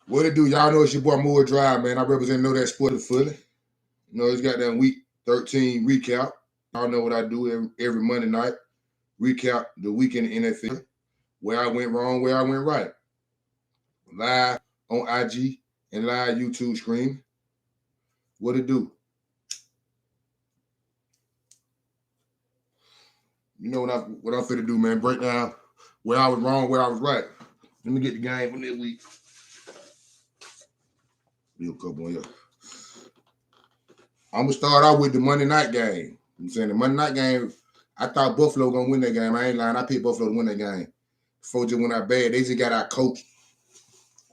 What it do? Y'all know it's your boy Moore Drive, man. I represent Knowdatsports fully. You know, it's got that week 13 recap. Y'all know what I do every Monday night. Recap the weekend in the NFL. Where I went wrong, where I went right. Live on IG and live YouTube stream. What it do? You know what I'm finna do, man. Break down where I was wrong, where I was right. Let me get the game from this week. Be a couple on here. I'm gonna start out with the Monday night game. I'm saying the Monday night game, I thought Buffalo gonna win that game. I ain't lying. I picked Buffalo to win that game. Before just went out bad. They just got out coached.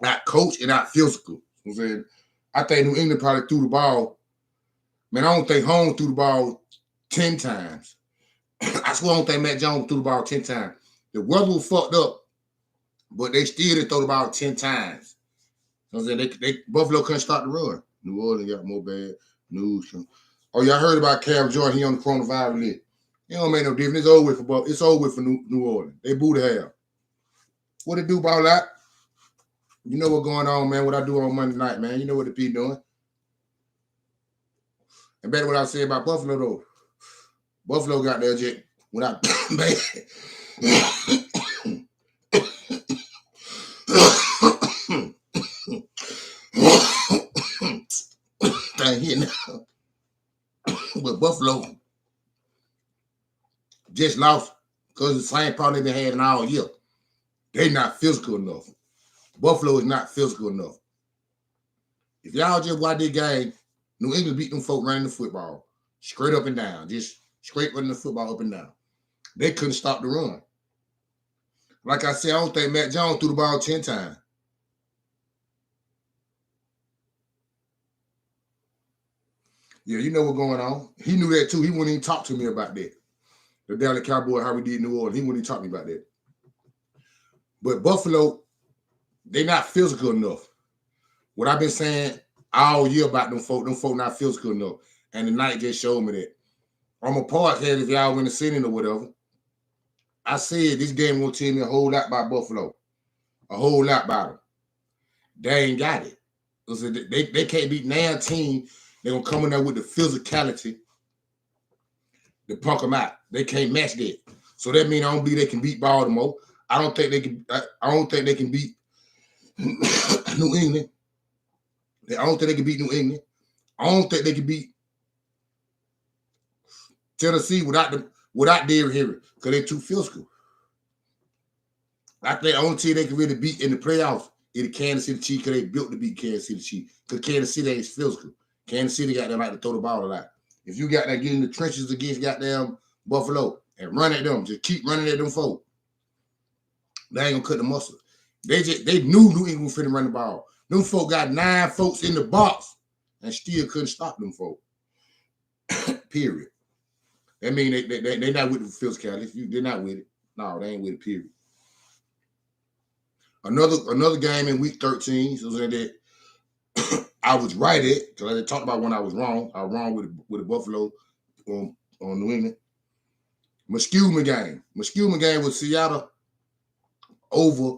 Not coached and out physical. I'm saying I think New England probably threw the ball. Man, I don't think Holmes threw the ball 10 times. I swear I don't think Matt Jones threw the ball 10 times. The weather was fucked up, but they still did throw the ball 10 times. I'm saying Buffalo couldn't start the run. New Orleans got more bad news. Oh, y'all heard about Cam Jordan? He on the coronavirus list. It don't make no difference. It's over with for Buffalo. It's over with for New Orleans. They boo the hell. What it do about that? You know what going on, man. What I do on Monday night, man. You know what the P doing. And better what I say about Buffalo, though. Buffalo got their jet without bad. Thing here now. But Buffalo just lost because the same problem they've been having all year. They not physical enough. Buffalo is not physical enough. If y'all just watch this game, New England beat them folk running the football. Straight up and down. Just straight running the football up and down. They couldn't stop the run. Like I said, I don't think Matt Jones threw the ball 10 times. Yeah, you know what's going on. He knew that too. He wouldn't even talk to me about that. The Dallas Cowboys, how we did New Orleans, he wouldn't even talk to me about that. But Buffalo, they not physical enough. What I've been saying all year about them folk not physical enough. And the night just showed me that. I'm a podcast if y'all win the city or whatever. I said this game will tell me a whole lot about Buffalo. A whole lot about them. They ain't got it. They can't beat now team. They're going to come in there with the physicality to punk them out. They can't match that. So that means I don't believe they can beat Baltimore. I don't think they can beat New England. I don't think they can beat New England. I don't think they can beat Tennessee without Derrick Henry because they're too physical. I think the only team they can really beat in the playoffs is the Kansas City Chiefs because they built to beat Kansas City Chiefs because Kansas City ain't physical. Kansas City got them like to throw the ball a lot. If you got that get in the trenches against goddamn Buffalo and run at them, just keep running at them folk. They ain't gonna cut the muscle. They knew New England was finna run the ball. Them folk got 9 folks in the box and still couldn't stop them folk. Period. That mean they not with the physicality. They're not with it. No, they ain't with it. Period. Another game in week 13. So that I was right at because I talked about when I was wrong. I was wrong with the Buffalo on New England. Muskuma game. Muskuma game was Seattle over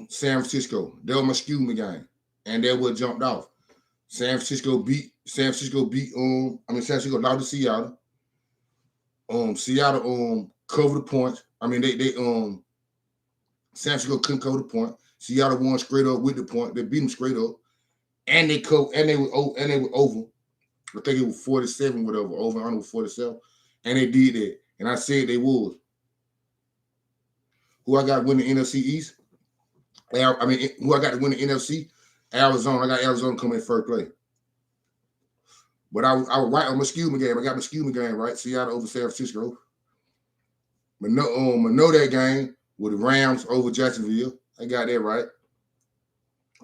San Francisco. That was Muskuma game, and that was jumped off. San Francisco San Francisco lost to Seattle. Seattle covered the points. I mean they San Francisco couldn't cover the point. Seattle won straight up with the point. They beat them straight up. And they were over. I think it was 47, whatever, over under 47. And they did that. And I said they would. Who I got win the NFC East? Who I got to win the NFC? Arizona. I got Arizona coming in first place. But I was right on Muskuma game. I got Muskuma game right. Seattle over San Francisco. But know that game with the Rams over Jacksonville. I got that right.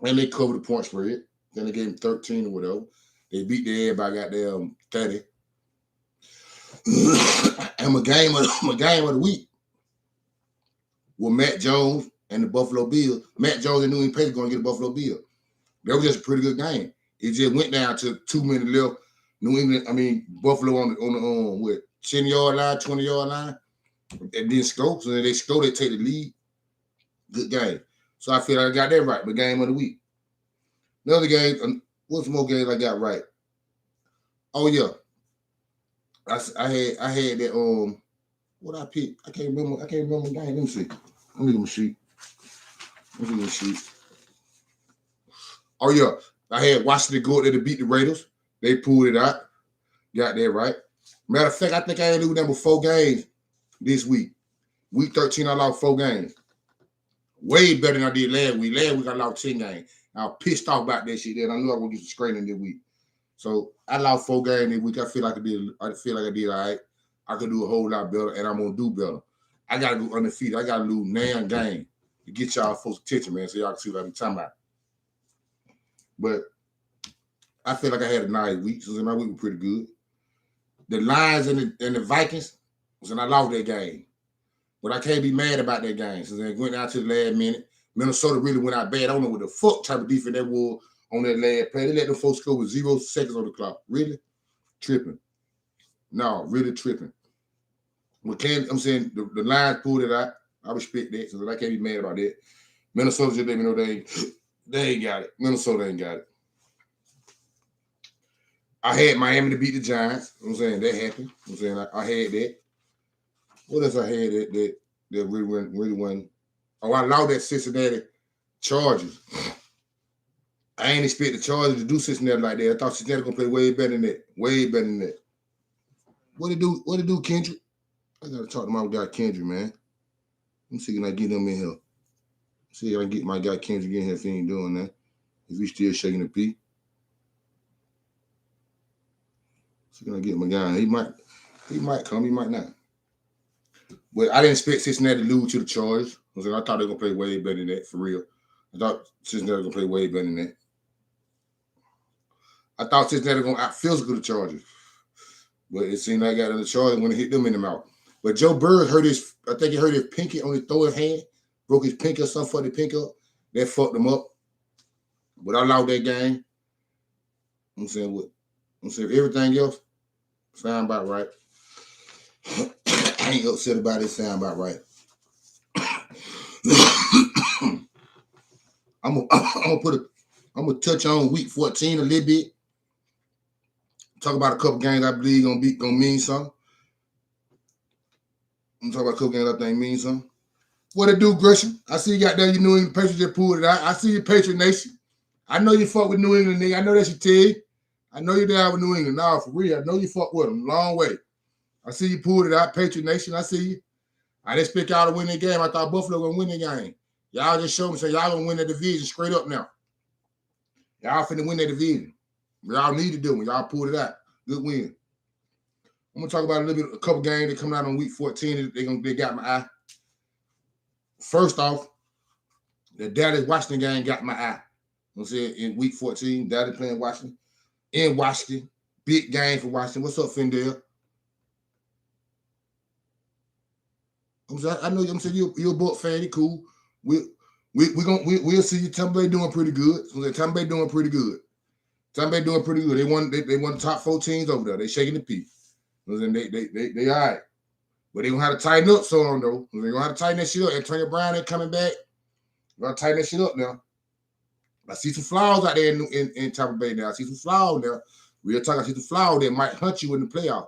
And they covered the point spread. Then they gave them 13 or whatever. They beat their head by goddamn 30. And my game of the week with Matt Jones and the Buffalo Bills. Matt Jones and New England Patriots going to get the Buffalo Bills. That was just a pretty good game. It just went down to 2 minutes left. Buffalo on the 10-yard line, 20-yard line. It didn't score. So they score, they take the lead. Good game. So I feel like I got that right. The game of the week. Another game, what's more games I got right? Oh yeah. I had that what I picked. I can't remember the game. Let me see. Let me get my sheet. Oh yeah. I had Washington go out there to beat the Raiders. They pulled it out. Got that right. Matter of fact, I think I ain't lose number 4 games this week. Week 13, I lost 4 games. Way better than I did last week. Last week I lost 10 games. I was pissed off about that shit. Then I knew I was gonna get some screening this week. So I lost 4 games this week. I feel like I did all right. I could do a whole lot better, and I'm gonna do better. I gotta go undefeated. I gotta lose 9 games to get y'all folks' attention, man, so y'all can see what I'm talking about. But I feel like I had a nice week. So my week was pretty good. The Lions and the Vikings, so I lost that game. But I can't be mad about that game. So they went out to the last minute. Minnesota really went out bad. I don't know what the fuck type of defense that was on that last play. They let them folks score with 0 seconds on the clock. Really? Tripping. No, really tripping. I'm saying the Lions pulled it out. I respect that. So I can't be mad about that. Minnesota just let me know they ain't got it. Minnesota ain't got it. I had Miami to beat the Giants. I'm saying that happened. I'm saying I had that. What else I had that really won? Oh, I lost that Cincinnati Chargers. I ain't expect the Chargers to do Cincinnati like that. I thought Cincinnati gonna play way better than that. Way better than that. What it do, Kendrick? I gotta talk to my guy Kendrick, man. Let me see if I can get him in here. See if I can get my guy Kendrick in here if he ain't doing that. If he's still shaking the P. So can I get my guy? He might come, he might not. But I didn't expect Cincinnati to lose to the Chargers. I thought they were gonna play way better than that, for real. I thought Cincinnati was gonna play way better than that. I thought Cincinnati was gonna out physical the Chargers. But it seemed like I got the Chargers when it hit them in the mouth. But Joe Burrow hurt his pinky on his throwing hand, broke his pinky or something for the pinky up. That fucked him up. But I lost that game. I'm saying everything else sound about right. I ain't upset about it, sound about right. I'm gonna touch on week 14 a little bit. Talk about a couple games I believe gonna mean something. I'm talking about a couple games I think mean something. What it do, Gresham? I see you got there. You New England Patriots just pulled it out. I see you, Patriot Nation. I know you fuck with New England, nigga. I know that's your team. I know you're down with New England. Nah, for real. I know you fuck with them. Long way. I see you pulled it out, Patriot Nation. I see you. I didn't expect y'all to win that game. I thought Buffalo gonna win the game. Y'all just showed me, so y'all gonna win the division straight up now. Y'all finna win that division. Y'all need to do it. Y'all pulled it out. Good win. I'm gonna talk about a couple games that come out on week 14. They got my eye. First off, the Dallas Washington game got my eye. I'm saying in week 14, Dallas playing Washington. In Washington, big game for Washington. What's up, Findale? I know I'm saying you're a Buck fan. You cool. We'll see you. Tampa Bay doing pretty good. Tampa Bay doing pretty good. Tampa Bay doing pretty good. They won the top 4 teams over there. They shaking the P. They all right. But they gonna have to tighten up so on though. They gonna have to tighten that shit up. Antonio Brown ain't coming back. They're gonna tighten that shit up now. I see some flaws out there in Tampa Bay now. I see some flaws there. Real talk, I see some flaws that might hunt you in the playoff.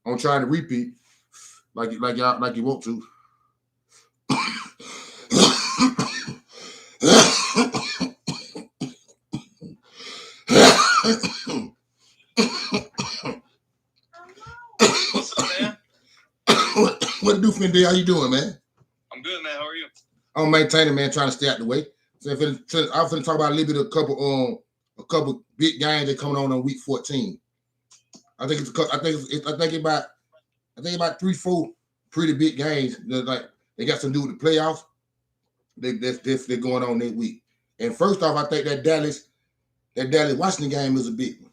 I'm trying to repeat like you want to. What's up, man? What to do, Findale? How you doing, man? I'm good, man. How are you? I'm maintaining, man, trying to stay out the way. So I'm finna talk about a little bit of a couple big games that coming on week 14. I think about 3-4 pretty big games that like they got something to do with the playoffs. They're going on next week. And first off, I think that Dallas Washington game is a big one.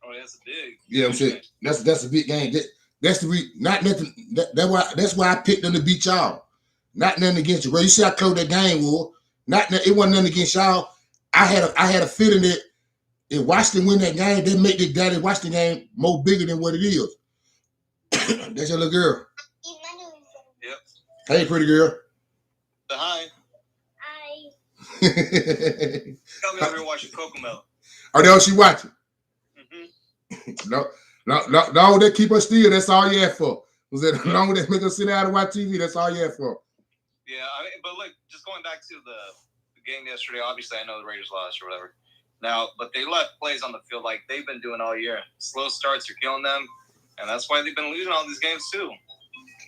Oh, that's a big. Yeah, I'm saying that's a big game. That's why I picked them to beat y'all. Not nothing against you. Well, you see how close that game was. It wasn't nothing against y'all. I had a feeling that if Washington win that game, they make the Dallas Washington game more bigger than what it is. That's your little girl. Yep. Hey, pretty girl. The hi. Are Got me over here watching Kokomo. they all she watching? Mm-hmm. No, they keep us still. That's all you ask for. Was that long as they make us sit down and watch TV? That's all you ask for. Yeah, but look, just going back to the game yesterday. Obviously, I know the Raiders lost or whatever. Now, but they left plays on the field like they've been doing all year. Slow starts are killing them, and that's why they've been losing all these games too.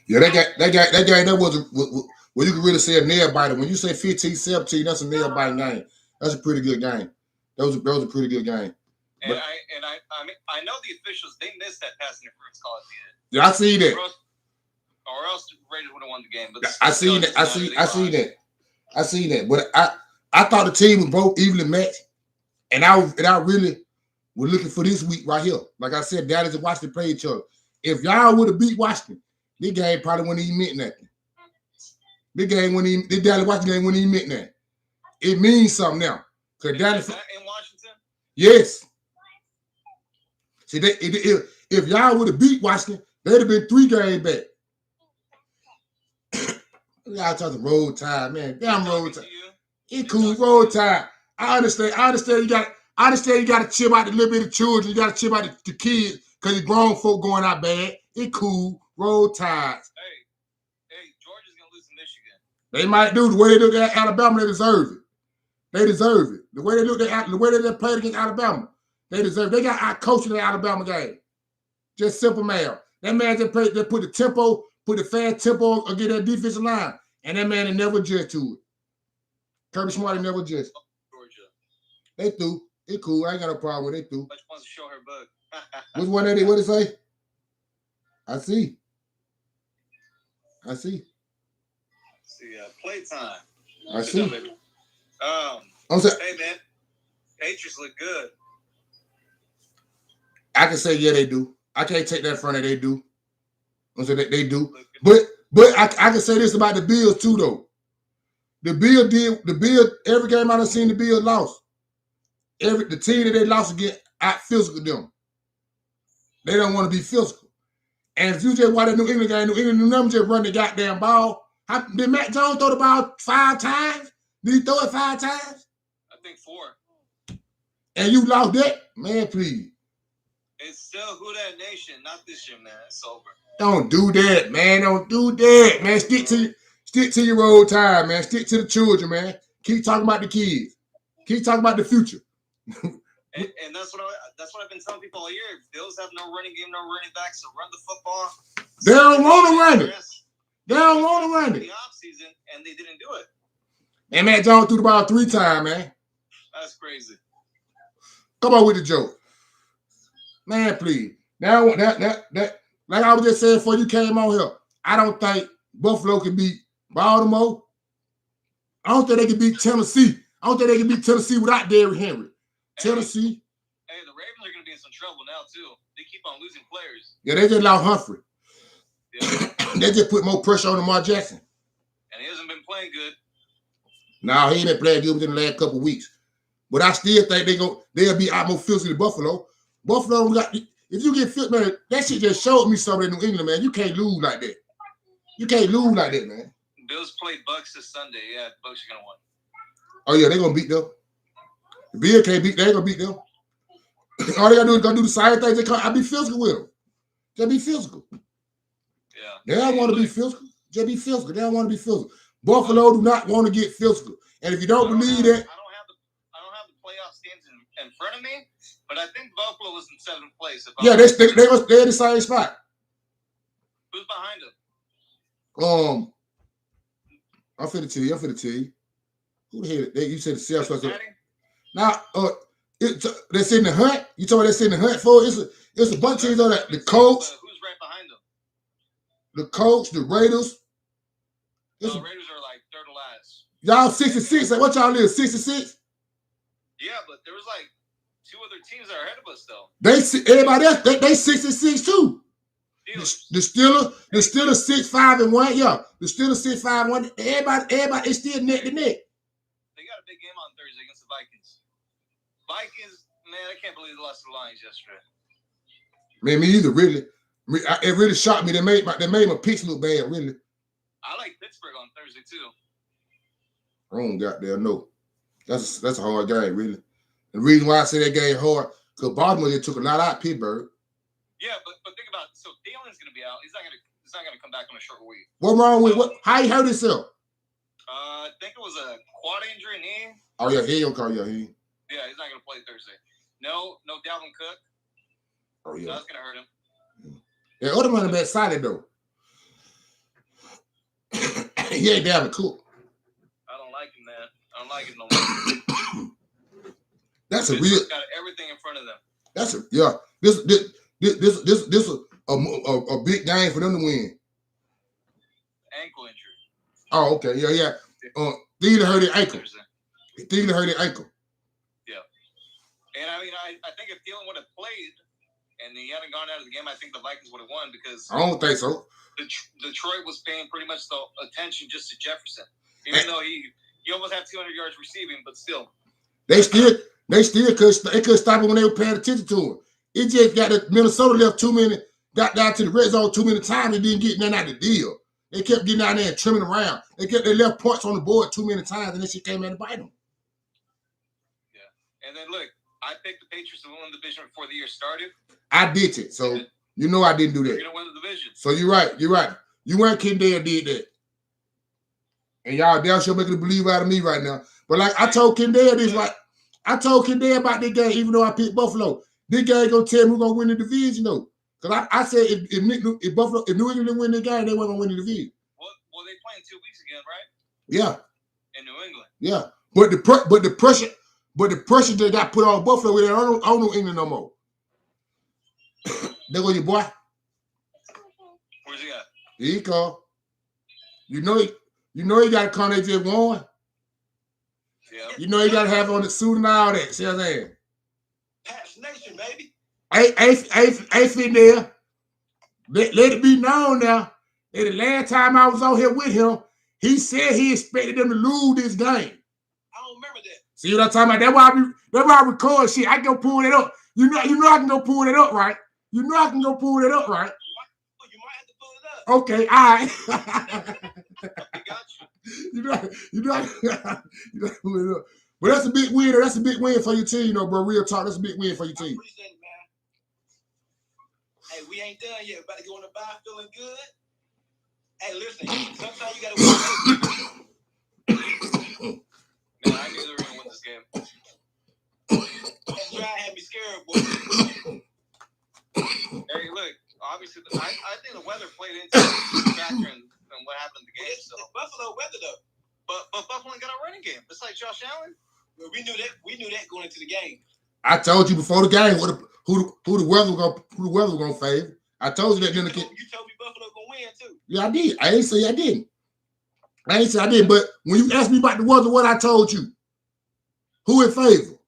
Yeah, that game that was well, you can really say a nail biter. When you say 15-17, that's a nail biting game. That's a pretty good game. That was a pretty good game. And I know the officials, they missed that pass interference call at the end. Yeah, I see that. Or else the Raiders would have won the game. But I see that. But I thought the team was both evenly matched, and I really was looking for this week right here. Like I said, Dallas and Washington play each other. If y'all would have beat Washington, this game probably wouldn't even meant nothing. This Dallas Washington game wouldn't even meant nothing. It means something now. Because Dallas in Washington? Yes. See, if y'all would have beat Washington, they'd have been 3 games back. Y'all talking road tide, man. Damn road tide. It's cool, road tide. I understand you got to chill out the little bit of children. You got to chill out the kids because the grown folk going out bad. It's cool, road tides. Hey, Georgia's gonna lose to Michigan. They might do the way they look at Alabama. They deserve it. They deserve it. The way they look at the way they played against Alabama, they deserve it. They got out coaching the Alabama game. Just simple math. That man just put the tempo, put the fast tempo against that defensive line, and that man never adjust to it. Kirby Smart never adjust. Georgia. They threw. It cool. I ain't got no problem with it. They threw. But wants to show her book. Which one they did? What it say? I see. See, playtime. I see. I'm saying, hey man, Patriots look good. I can say yeah, they do. I can't take that from it. They do. I'm saying they do. But I can say this about the Bills too, though. The Bills every game I've seen the Bills lost. The team that they lost against out physical them. They don't want to be physical. And if you just watch the New England game, New England just run the goddamn ball. Did Matt Jones throw the ball 5 times? Did he throw it 5 times? I think 4. And you lost that? Man, please. It's still Who That Nation, not this year, man. It's over. Don't do that, man. Don't do that, man. Stick to your road time, man. Stick to the children, man. Keep talking about the kids. Keep talking about the future. And that's what I've been telling people all year. Bills have no running game, no running backs, so run the football. They don't want to run it. They don't want to run it. The offseason, and they didn't do it. And Matt Jones threw the ball 3 times, man. That's crazy. Come on with the joke. Man, please. Now that like I was just saying before you came on here, I don't think Buffalo can beat Baltimore. I don't think they can beat Tennessee. I don't think they can beat Tennessee without Derrick Henry. Tennessee. Hey, the Ravens are going to be in some trouble now, too. They keep on losing players. Yeah, they just lost Humphrey. Yeah. They just put more pressure on Lamar Jackson. And he hasn't been playing good. No, he ain't been playing good within the last couple of weeks. But I still think they'll be out more physical than Buffalo. Buffalo got if you get fit, man, that shit just showed me something in New England, man. You can't lose like that. You can't lose like that, man. Bills played Bucks this Sunday. Yeah, the Bucks are gonna win. Oh yeah, they're gonna beat them. The Bills can't beat. They ain't gonna beat them. All they gotta do is do the same thing. I be physical with them. Just be physical. Yeah. They don't want to be physical. Just be physical. They don't want to be physical. Buffalo do not want to get physical. And if you don't believe that, I don't have the playoff stands in front of me, but I think Buffalo was in 7th place. Yeah, they're in the same spot. Who's behind them? I'm finna tell you. Who the hell? You said the sales person. Cincinnati? Now, that's in the hunt. You told me that's in the hunt for it's a bunch of teams on that. The Colts. Who's right behind them? The Colts, the Raiders. The Raiders are like 3rd to last. Y'all 66. Like what y'all live? 66? Yeah, but there was like 2 other teams that are ahead of us though. Everybody else, they 66 too. The Steelers 6-5-1. Yeah, the Steelers 6-5-1. Everybody is still neck to neck. They got a big game on Thursday against the Vikings. Vikings, man, I can't believe they lost to the Lions yesterday. Man, me either, really. It really shocked me. They made my picks look bad, really. I like Pittsburgh on Thursday too. I don't goddamn know. That's a hard game, really. The reason why I say that game hard, because Baltimore, they took a lot out of Pittsburgh. Yeah, but think about it. So Thielen's gonna be out. He's not gonna come back on a short week. What wrong with what? How he hurt himself? I think it was a quad injury knee. Oh yeah, he don't call he. Yeah, he's not gonna play Thursday. No Dalvin Cook. Oh yeah, that's gonna hurt him. Yeah, other running back solid though. He ain't Dalvin Cook. I don't like him, man. I don't like him no more. That's a real. Got everything in front of them. That's a yeah. This a big game for them to win. Ankle injury. Oh, okay, yeah. Thielen hurt his ankle. Thielen hurt his ankle. Yeah, and I mean, I think if Thielen would have played and he hadn't gone out of the game, I think the Vikings would have won because I don't think so. Detroit was paying pretty much the attention just to Jefferson, even though he almost had 200 yards receiving, but still. They still could stop him when they were paying attention to him. It just got that Minnesota left too many, got down to the red zone too many times and didn't get nothing out of the deal. They kept getting out there and trimming around. They left points on the board too many times and then she came in and bite them. Yeah. And then look, I picked the Patriots to win the division before the year started. I did it. So you know I didn't do that. You're gonna win the division. So you're right. You and Kendall did that. And y'all damn sure making a believe out of me right now. But like I told Kendall this, like I told Kendall about this game, even though I picked Buffalo. This game gonna tell me who's gonna win the division though. Because I said if New England didn't win the game, they weren't gonna win the division. Well, they play in 2 weeks again, right? Yeah. In New England. Yeah. But the pressure they got put on Buffalo, I don't know England no more. There go your boy. Where's he at? Here he come. You know he got to come. They just won. Yeah. You know he got to have on the suit and all that. See what I'm saying? Pat's Nation, baby. Ain't fit there. Let it be known now that the last time I was out here with him, he said he expected them to lose this game. I don't remember that. See what I'm talking about? That's why I record shit. I can go pull it up. You know I can go pull it up, right? You know I can go pull it up, right? You might have to pull it up. Okay, all right. I got you. you know pull it up. But that's a big win. That's a big win for your team, you know, bro. Real talk. That's a big win for your team. I appreciate it, man. Hey, we ain't done yet. We're about to go on the bye feeling good. Hey, listen. Sometimes you gotta win. Man, I knew they were gonna win this game. That drive had me scared, boy. Hey, look. Obviously, I think the weather played into the factor in what happened in the game. So Buffalo weather though. But Buffalo got a running game. It's like Josh Allen. Well, we knew that going into the game. I told you before the game who the weather was gonna favor. I told you that. You told me Buffalo gonna win too. Yeah, I did. I ain't say I didn't. But when you asked me about the weather, what I told you? Who in favor?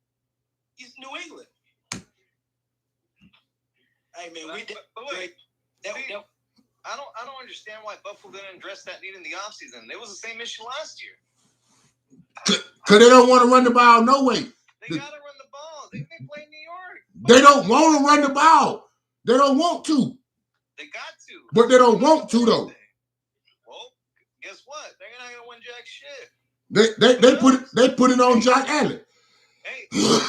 It's New England. Hey man, I don't understand why Buffalo didn't address that need in the offseason. It was the same issue last year. Because they don't want to run the ball no way. They got to run the ball. They play New York. They don't want to run the ball. They don't want to. They got to. But they don't want to, though. Well, guess what? They're not going to win jack shit. They put it on Josh Allen. Hey, look,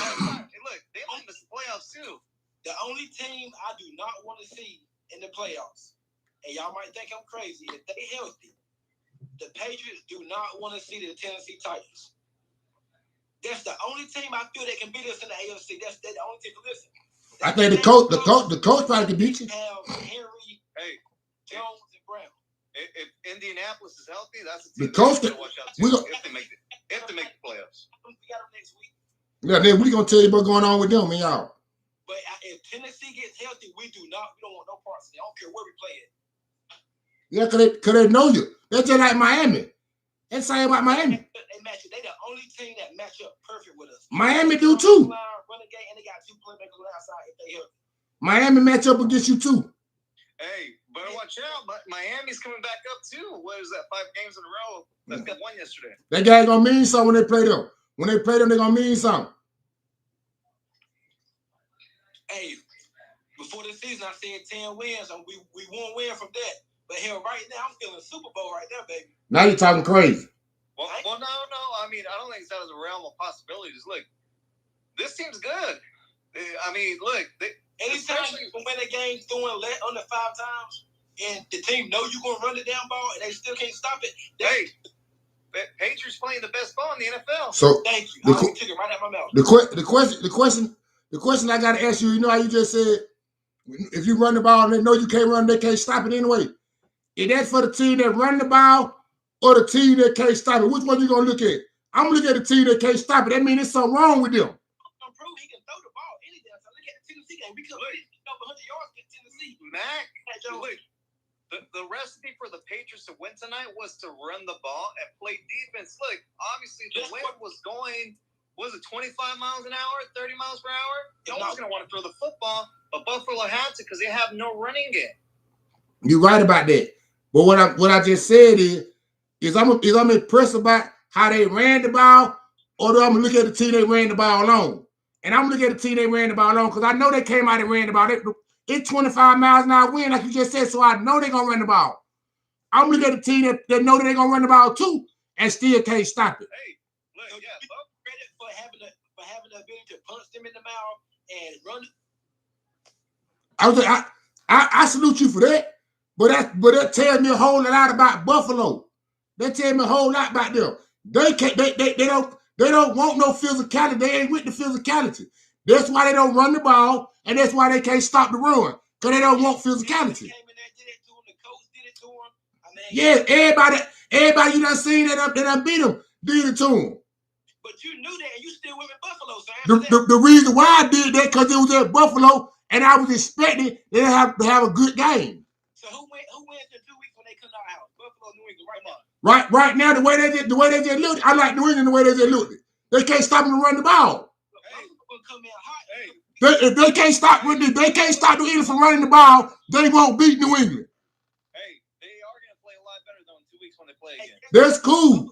they might miss the playoffs, too. The only team I do not want to see in the playoffs, and y'all might think I'm crazy, if they healthy, the Patriots do not want to see the Tennessee Titans. That's the only team I feel that can beat us in the AFC. That's the only team. Listen, I think the coach probably can beat you. Have Henry, Jones, and Brown. If Indianapolis is healthy, that's a team the coach can watch out too. If they make the playoffs. We got them next week. Yeah, then we're gonna tell you what's going on with them and y'all. But if Tennessee gets healthy, we don't want no parts of it. I don't care where we play it. Yeah, cause they know you. They're just like Miami. That's the same about Miami. They match it. They the only team that match up perfect with us. Miami do too. Renegade, and they got 2 playmakers on the outside if they healthy. Miami match up against you too. Hey, better watch out. But Miami's coming back up too. What is that? 5 games in a row. That's got 1 yesterday. That guy gonna mean something when they play them. When they play them, they gonna mean something. Hey, before the season, I said 10 wins, and we won't win from that. But hell, right now, I'm feeling Super Bowl right there, baby. Now you're talking crazy. Well, no. I mean, I don't think it's out of the realm of possibilities. Look, this team's good. I mean, look. Anytime you can win a game throwing under 5 times, and the team know you're going to run the damn ball, and they still can't stop it. Hey, Patriots playing the best ball in the NFL. So thank you. I took it right out my mouth. The question I got to ask you. You know how you just said, if you run the ball and they know you can't run, they can't stop it anyway. Is that for the team that run the ball or the team that can't stop it? Which one you gonna look at? I'm gonna look at the team that can't stop it. That means there's something wrong with them. Prove he can throw the ball any day. So look at the Tennessee game. We could have over 100 yards against Tennessee. Mac, look, the recipe for the Patriots to win tonight was to run the ball and play defense. Look, obviously the wind was going, was it 25 miles an hour, 30 miles per hour? No one's gonna want to throw the football, but Buffalo had to because they have no running game. You're right about that. But what I just said is I'm impressed about how they ran the ball, or do I'm gonna look at the team they ran the ball on? And I'm gonna look at the team they ran the ball on because I know they came out and ran the ball. It's 25 miles an hour wind, like you just said, so I know they're gonna run the ball. I'm gonna look at the team that know that they're gonna run the ball too and still can't stop it. Hey, look, so credit for having the ability to punch them in the mouth and run. I salute you for that. But that tells me a whole lot about Buffalo. That tells me a whole lot about them. They don't want no physicality. They ain't with the physicality. That's why they don't run the ball, and that's why they can't stop the run. Because they don't want physicality. Yeah, everybody you done seen that done beat them, did it to them. But you knew that, and you still went with Buffalo, sir. The reason why I did that because it was at Buffalo, and I was expecting they to have a good game. So who wins in 2 weeks when they come out house? Buffalo, New England, right now. Right now, the way they just looked, I like New England the way they just looked. They can't stop them to run the ball. If they can't stop New England from running the ball, they won't beat New England. Hey, they are going to play a lot better though in 2 weeks when they play again. That's cool.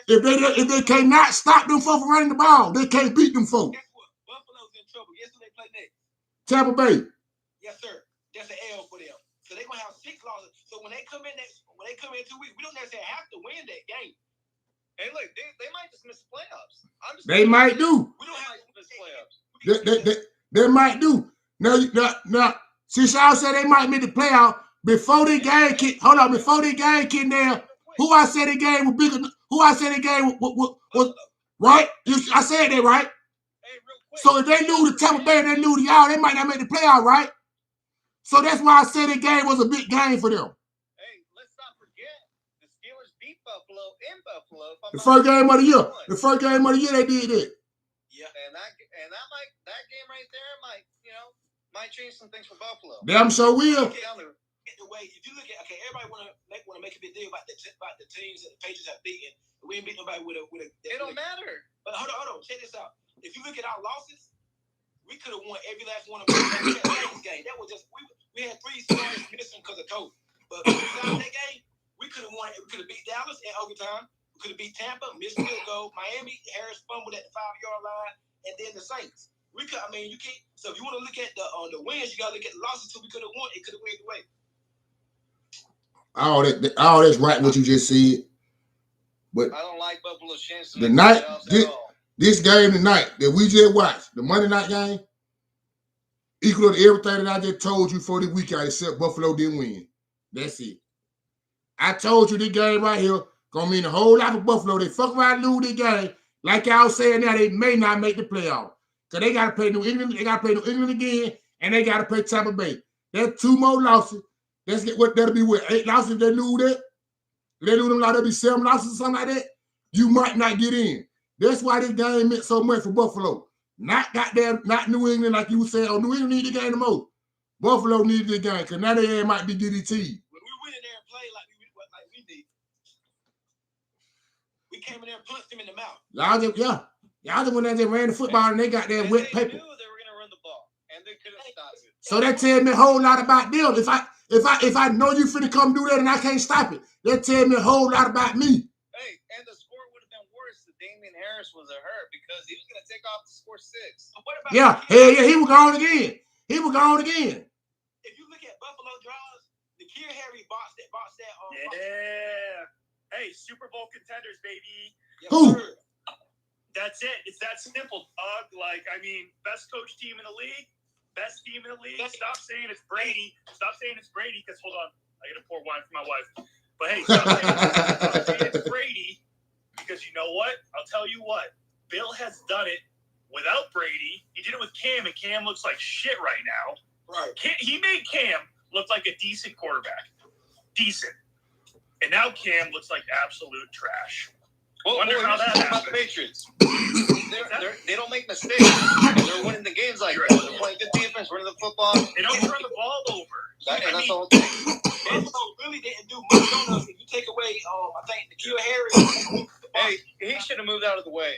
If they cannot stop them from running the ball, they can't beat them folks. Guess what? Buffalo's in trouble. Guess who they play next? Tampa Bay. Yes, sir. That's an L for them. So they're gonna have 6 losses. So when they come in 2 weeks, we don't necessarily have to win that game. Hey, look, they might just miss the playoffs. They might do. We don't have to miss playoffs. They might do. Now, since y'all said they might miss the playoffs before the game kick. Hold on, before the game kick there, who I said the game was bigger? Who I said the game was right? I said that right. Hey, real quick. So if they lose to Tampa Bay and they lose to y'all, they might not make the playoff, right? So that's why I said the game was a big game for them. Hey, let's not forget the Steelers beat Buffalo in Buffalo. The first game of the year. The first game of the year they did that. Yeah, and that game right there might change some things for Buffalo. Damn sure will. The way if you look at everybody want to make a big deal about the teams that the Patriots have beaten. We ain't beat nobody with a. It don't matter. But hold on. Check this out. If you look at our losses, we could have won every last one of them. That game. That was just we had 3 starters missing because of COVID. But besides that game, we could have won. We could have beat Dallas in overtime. We could have beat Tampa, missed field goal. Miami, Harris fumbled at the 5-yard line, and then the Saints. We could. I mean, you can't. So if you want to look at the wins, you got to look at the losses too. We could have won. It could have went the way. All that's right what you just said. But I don't like Buffalo's chances. The night this game tonight that we just watched, the Monday night game, equal to everything that I just told you for the weekend, except Buffalo didn't win. That's it. I told you this game right here gonna mean a whole lot for Buffalo. They fuck around and lose this game. Like y'all saying now, they may not make the playoff. So they gotta play New England, again, and they gotta play Tampa Bay. That's 2 more losses. Let's get what that'll be with 8 losses if they lose that. If they lose them, like that'll be 7 losses or something like that. You might not get in. That's why this game meant so much for Buffalo. Not New England, like you were saying. Oh, New England need the game the most. Buffalo needed the game because now they might be DDT. When we went in there and played like we did, we came in there and punched them in the mouth. Y'all just went there and ran the football and they got their wet paper. They knew they were gonna run the ball and they couldn't stop it. So that tells me a whole lot about them. If I know you finna come do that and I can't stop it, that tells me a whole lot about me. Hey, and the score would have been worse if Damian Harris was hurt because he was gonna take off to score 6. He was gone again. He was gone again. If you look at Buffalo draws, the Kier Harry box that. Yeah. Hey, Super Bowl contenders, baby. Yes, Who? sir. That's it. It's that simple, dog. Like, I mean, best coach team in the league, best team in the league. Stop saying it's Brady. Stop saying it's Brady, because hold on, I gotta pour wine for my wife. But hey, stop saying it's Brady, because you know what? I'll tell you what. Bill has done it without Brady. He did it with Cam, and Cam looks like shit right now. Right. He made Cam look like a decent quarterback. Decent. And now Cam looks like absolute trash. Well, Wonder how that about happened. the Patriots. They don't make mistakes. They're winning the games like that. They're playing good defense, running the football. They don't turn the ball over. That's the whole thing. Buffalo really didn't do much on us. If you take away, I think N'Keal Harris. Hey, he should have moved out of the way.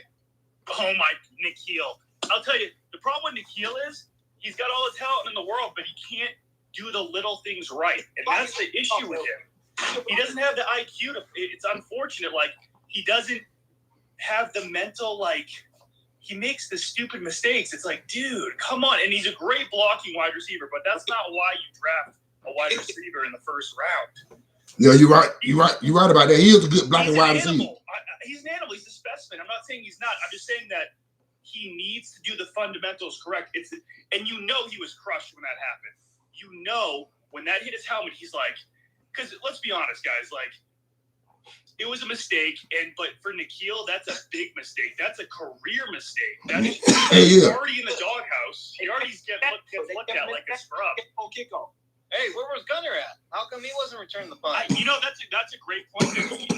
Oh my, N'Keal. I'll tell you, the problem with N'Keal is he's got all the talent in the world, but he can't do the little things right. And that's the issue with him. He doesn't have the IQ to, it's unfortunate. Like, he doesn't have the mental, like, he makes the stupid mistakes. It's like, dude, come on. And he's a great blocking wide receiver, but that's not why you draft a wide receiver in the first round. Yeah, you're right. You're right about that. He is a good blocking wide receiver. He's an animal. He's a specimen. I'm not saying he's not. I'm just saying that he needs to do the fundamentals correct. And you know he was crushed when that happened. You know when that hit his helmet, he's like, because let's be honest, guys, like, it was a mistake, but for N'Keal, that's a big mistake. That's a career mistake. He's already in the doghouse. He already gets looked at like a scrub. On kickoff. Hey, where was Gunner at? How come he wasn't returning the punt? That's a great point.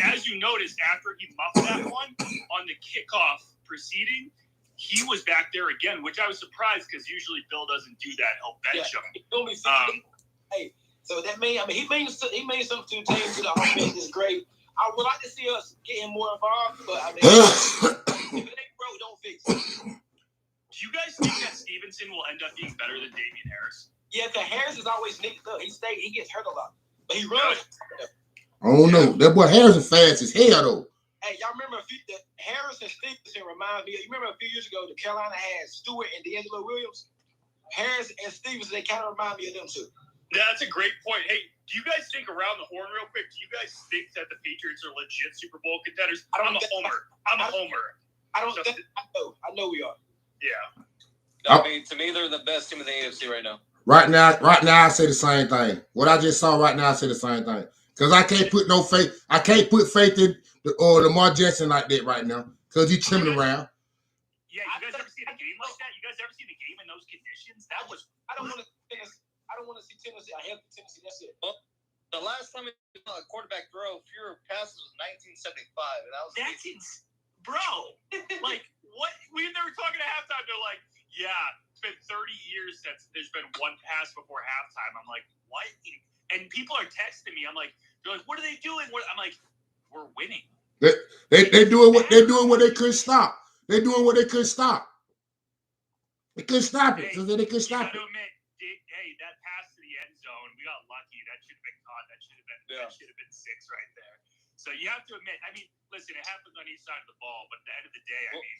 As you noticed, after he muffed that one on the kickoff proceeding, he was back there again, which I was surprised because usually Bill doesn't do that. He'll bench him. Hey, so that means he made something to the team. To the offense is great. I would like to see us getting more involved, but I mean, if it ain't broke, don't fix it. Do you guys think that Stevenson will end up being better than Damian Harris? Yeah, because Harris is always nicked up. He gets hurt a lot, but he runs. I don't know. That boy Harris is fast as hell, though. Hey, y'all remember Harris and Stevenson remind me. You remember a few years ago, the Carolina had Stewart and D'Angelo Williams. Harris and Stevenson, they kind of remind me of them too. That's a great point. Hey, do you guys think around the horn real quick? Do you guys think that the Patriots are legit Super Bowl contenders? I'm a homer. I don't think. I know we are. Yeah. I mean, to me, they're the best team in the AFC right now. Right now, I say the same thing. What I just saw right now, I say the same thing. Because I can't put no faith. I can't put faith in Lamar Jackson like that right now. Because he's trimming around. Yeah, you guys ever see a game like that? You guys ever see the game in those conditions? That was. I don't want to see Tennessee. I have Tennessee. That's it. Well, the last time a quarterback threw fewer passes was 1975, and that was. Bro. Like, what? They were talking at halftime. They're like, yeah, it's been 30 years since there's been one pass before halftime. I'm like, what? And people are texting me. They're like, what are they doing? I'm like, we're winning. They doing what they couldn't stop. They're doing what they couldn't stop. They couldn't stop it. So they couldn't stop it. Admit, hey, that pass to the end zone, we got lucky. That should have been caught. That should have been 6 right there. So you have to admit, I mean, listen, it happens on each side of the ball, but at the end of the day, I mean,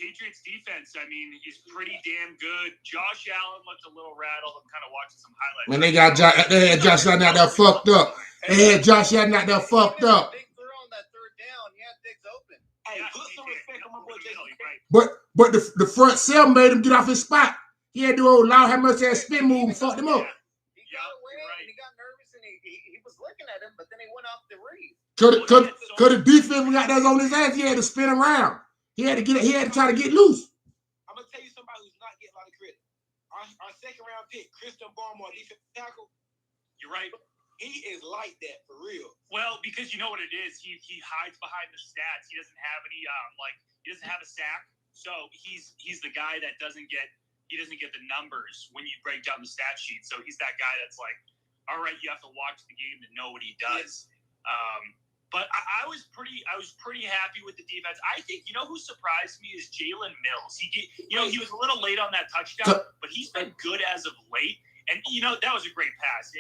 Patriots defense, I mean, is pretty damn good. Josh Allen looked a little rattled. I'm kind of watching some highlights. Man, they had Josh Allen out there fucked up. They had Josh Allen out there fucked up. Big throw on that third down. He had Diggs open. Hey, put some respect on my boy Jason. But the front seven made him get off his spot. He had to do old loud how much that spin move and fucked him up. He got away and he got nervous and he was looking at him, but then he went off the read. Cause the defense got that on his ass, he had to spin around. He had to try to get loose. I'm gonna tell you somebody who's not getting a lot of credit. Our second round pick, Christian Barmore, defensive tackle. You're right. He is like that for real. Well, because you know what it is, he hides behind the stats. He doesn't have any he doesn't have a sack, so he's the guy that doesn't get the numbers when you break down the stat sheet. So he's that guy that's like, all right, you have to watch the game to know what he does. But I was pretty happy with the defense. I think, you know, who surprised me is Jalen Mills. He was a little late on that touchdown, but he's been good as of late. And you know, that was a great pass.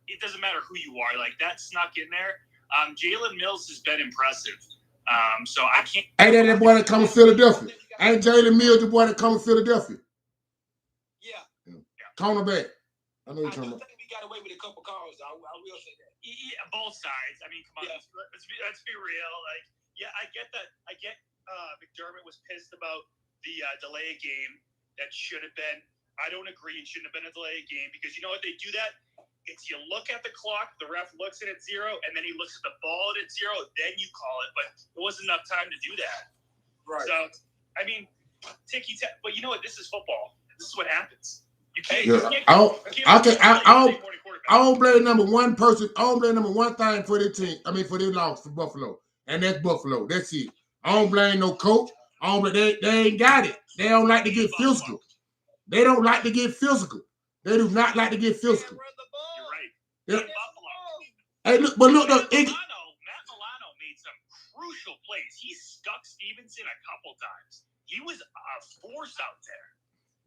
It doesn't matter who you are, like that snuck in there. Jalen Mills has been impressive. So I can't. Ain't that boy that come from Philadelphia? Ain't Jalen Mills the boy that come from Philadelphia? Yeah. Cornerback. I know you're talking about. I think we got away with a couple calls. I will say that. Yeah, both sides. I mean, come on, let's be real. Like, yeah, I get that. I get McDermott was pissed about the delay game that should have been. I don't agree. It shouldn't have been a delay game because you know what they do that. It's you look at the clock, the ref looks at it 0, and then he looks at the ball at 0, then you call it. But there wasn't enough time to do that. Right. So, I mean, ticky-tack. But you know what? This is football. This is what happens. You can't. Yeah. I I don't blame number one person. I don't blame number one thing for their team. I mean, for their loss for Buffalo, and that's Buffalo. That's it. I don't blame no coach. I don't blame, they ain't got it. They don't like to get physical. They don't like to get physical. They do not like to get physical. You're right. Yeah. Buffalo. Hey, look, but look, Matt Milano made some crucial plays. He stuck Stevenson a couple times. He was a force out there.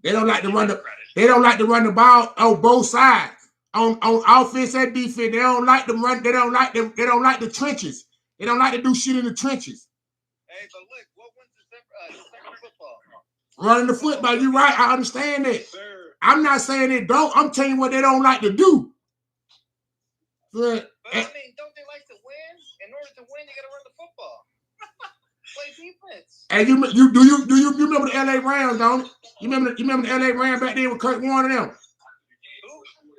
They don't like to run the. They don't like to run the ball on both sides. On offense and defense, they don't like to run. They don't like them. They don't like the trenches. They don't like to do shit in the trenches. Hey, but look, what wins December football? Running the football. You're right. I understand that. I'm not saying they don't. I'm telling you what they don't like to do. But I mean, don't they like to win? In order to win, you got to run the football. Play defense. And you remember the LA Rams, don't you? You remember the LA Rams back then with Kurt Warner and them?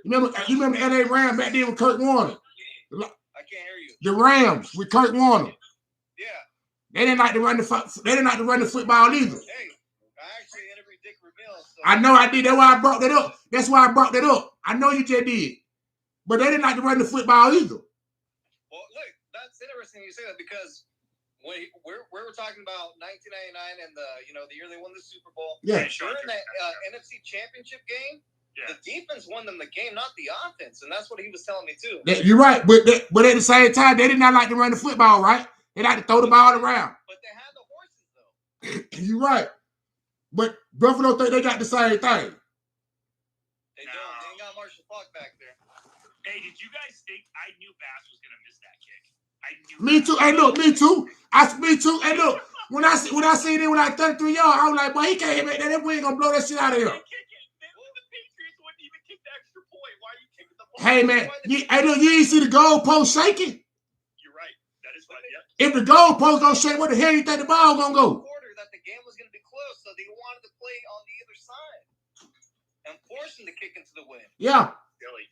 You remember the LA Rams back then with Kurt Warner? I can't hear you. The Rams with Kurt Warner. Yeah. They didn't like to run the football either. Hey, I actually interviewed Dick Vermeil. So I know I did. That's why I brought that up. That's why I brought that up. I know you just did. But they didn't like to run the football either. Well, look, that's interesting you say that because when we're talking about 1999 and the year they won the Super Bowl. Yeah. During that NFC Championship game, the defense won them the game, not the offense, and that's what he was telling me too. You're right, but at the same time, they did not like to run the football, right? They like to throw the ball around. But they had the horses, though. You're right, but Buffalo think they got the same thing. They don't. They ain't got Marshall Falk back there. Hey, did you guys think I knew Bass was gonna miss that kick? I knew. Me too. Hey, look, me too. Me too. Hey, look, when I seen it when I 33 yards, I was like, boy, he can't hit that. That boy ain't gonna blow that shit out of here. Hey man, hey look, you ain't see the goalpost shaking. You're right. That is right. Yeah. If the goalpost gonna shake, where the hell you think the ball gonna go? Quarter that the game was gonna be close, so they wanted to play on the other side and force him to kick into the wind. Yeah. Really.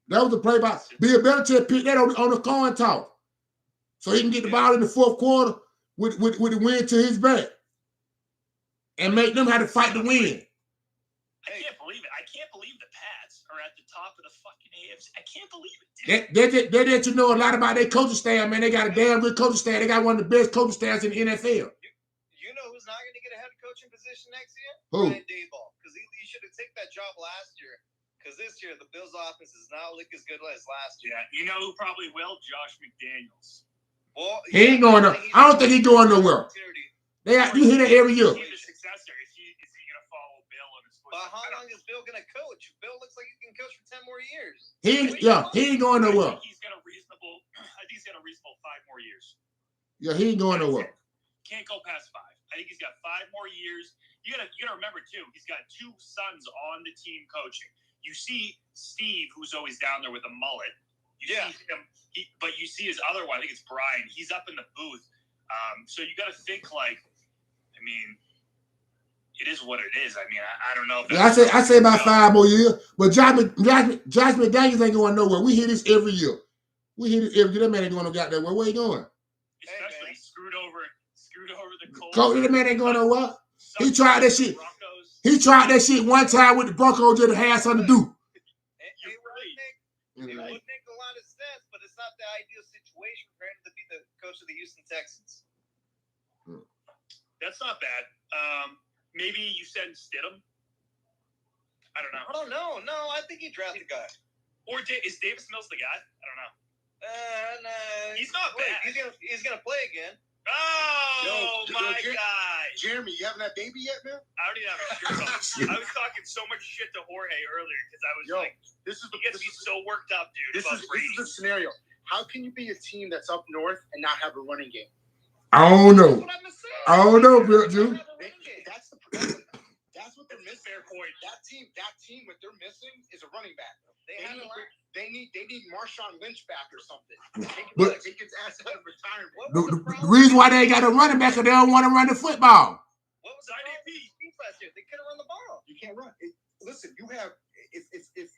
That was the play by Bill Belichick picked that on the coin toss, so he can get the ball in the fourth quarter with the wind to his back and make them have to fight the wind. I can't believe it. I can't believe the Pats are at the top of the fucking AFC. I can't believe it. They let you know a lot about their coaching staff, man. They got a damn good coaching staff. They got one of the best coaching staffs in the NFL. You know who's not going to get a head coaching position next year? Who? Ryan Daboll, because he should have taken that job last year. Because this year the Bills' offense is not look as good as last year. Yeah, you know who probably will? Josh McDaniels. Well, he ain't going. I don't think he's going nowhere. You hear that every year. Is he the successor? Is he going to follow Bill and his footsteps? But how long is Bill going to coach? Bill looks like he can coach for 10 more years. He ain't going nowhere. I think he's got a reasonable 5 more years. Yeah, he ain't going nowhere. Can't go past 5. I think he's got 5 more years. You gotta remember too. He's got 2 sons on the team coaching. You see Steve, who's always down there with a mullet. You see him, but you see his other one. I think it's Brian. He's up in the booth. So you got to think like, I mean, it is what it is. I mean, I don't know. If I say about 5 more years. But Josh McDaniels ain't going nowhere. We hear this every year. That man ain't going no goddamn where. Where he going? Especially screwed over the Colts. That man ain't going nowhere. He tried that shit. He tried that shit one time with the Broncos just to have something to do. It would make a lot of sense, but it's not the ideal situation for him to be the coach of the Houston Texans. That's not bad. Maybe you send Stidham. I don't know. Oh no, I think he drafted a guy. Or is Davis Mills the guy? I don't know. No, he's not bad. He's gonna play again. Oh my God, Jeremy, you haven't had baby yet, man? I don't even have a shirt on. I was talking so much shit to Jorge earlier because I was like, he gets me so worked up, dude. This is the scenario. How can you be a team that's up north and not have a running game? I don't know. Bill Jew. That's what they're missing. Fair point. That team, what they're missing is a running back. They need Marshawn Lynch back or something. But Take his ass out of retirement. the reason why they ain't got a running back is they don't want to run the football. What was the IDP last year? They couldn't run the ball. You can't run. Listen, you have if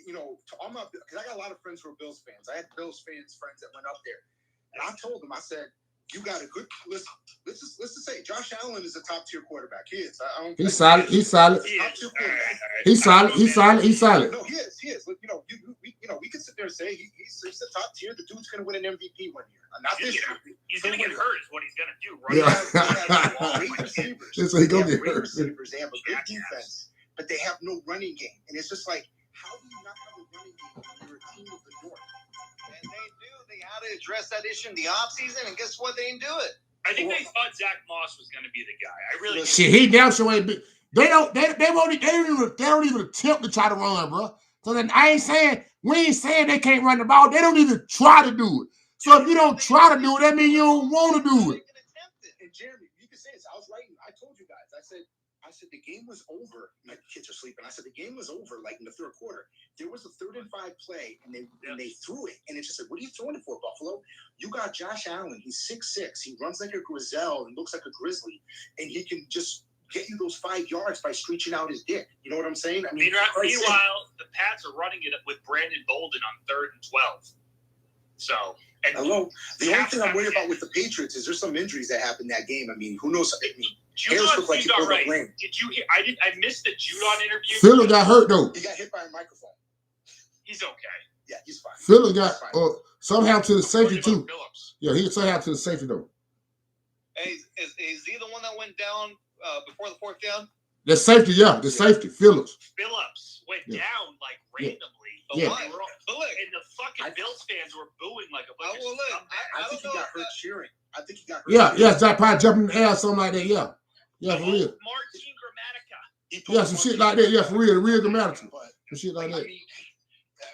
you know, I'm not, because I got a lot of friends who are Bills fans. I had Bills friends that went up there, and I told them, I said, you got a good listen. Let's just say Josh Allen is a top tier quarterback. He is. He's solid. He's solid. He's solid. He's solid. He's solid. No, he is. He is. You know, we could sit there and say he's the top tier. The dude's going to win an MVP 1 year. Not this year. He's going to get hurt. Is what he's going to do. Right? Yeah. Great receivers. So he gonna get hurt. Receivers. They have a good defense, but they have no running game. And it's just like, how do you not have a running game when you're a team of the North? And they do. They had to address that issue in the offseason, and guess what? They didn't do it. I think they thought Zach Moss was going to be the guy. I really shit. He damn sure ain't. They don't even attempt to try to run, bro. So then we ain't saying they can't run the ball. They don't even try to do it. So if you don't try to do it, that means you don't want to do it. And Jeremy, you can say this. I was writing. I told you guys. I said the game was over. My kids are sleeping. I said the game was over like in the third quarter. There was a 3rd and 5 play, and they threw it. And it's just like, what are you throwing it for, Buffalo? You got Josh Allen. He's 6'6". He runs like a gazelle and looks like a grizzly. And he can just get you those 5 yards by screeching out his dick. You know what I'm saying? I mean, meanwhile, the Pats are running it with Brandon Bolden on 3rd and 12. So, hello. The only thing I'm worried about with the Patriots is there's some injuries that happened that game. I mean, who knows? I mean, Judon looked like he pulled a blame. Did you hear? I missed the Judon interview. Philly got hurt though. He got hit by a microphone. He's okay. Yeah, he's fine. Philly got somehow to the safety too. Phillips. Yeah, he somehow to the safety though. Hey, is he the one that went down before the 4th down? The safety, yeah, the safety, Phillips went down like randomly. Yeah. And the fucking Bills fans were booing like a bunch of I think he got hurt cheering. I think he got hurt. Yeah, Zach probably jumping in the air, something like that. Yeah, for real. Martin Grammatica. Yeah, some shit like that. Yeah, for real, the real Grammatica. Some shit like that. I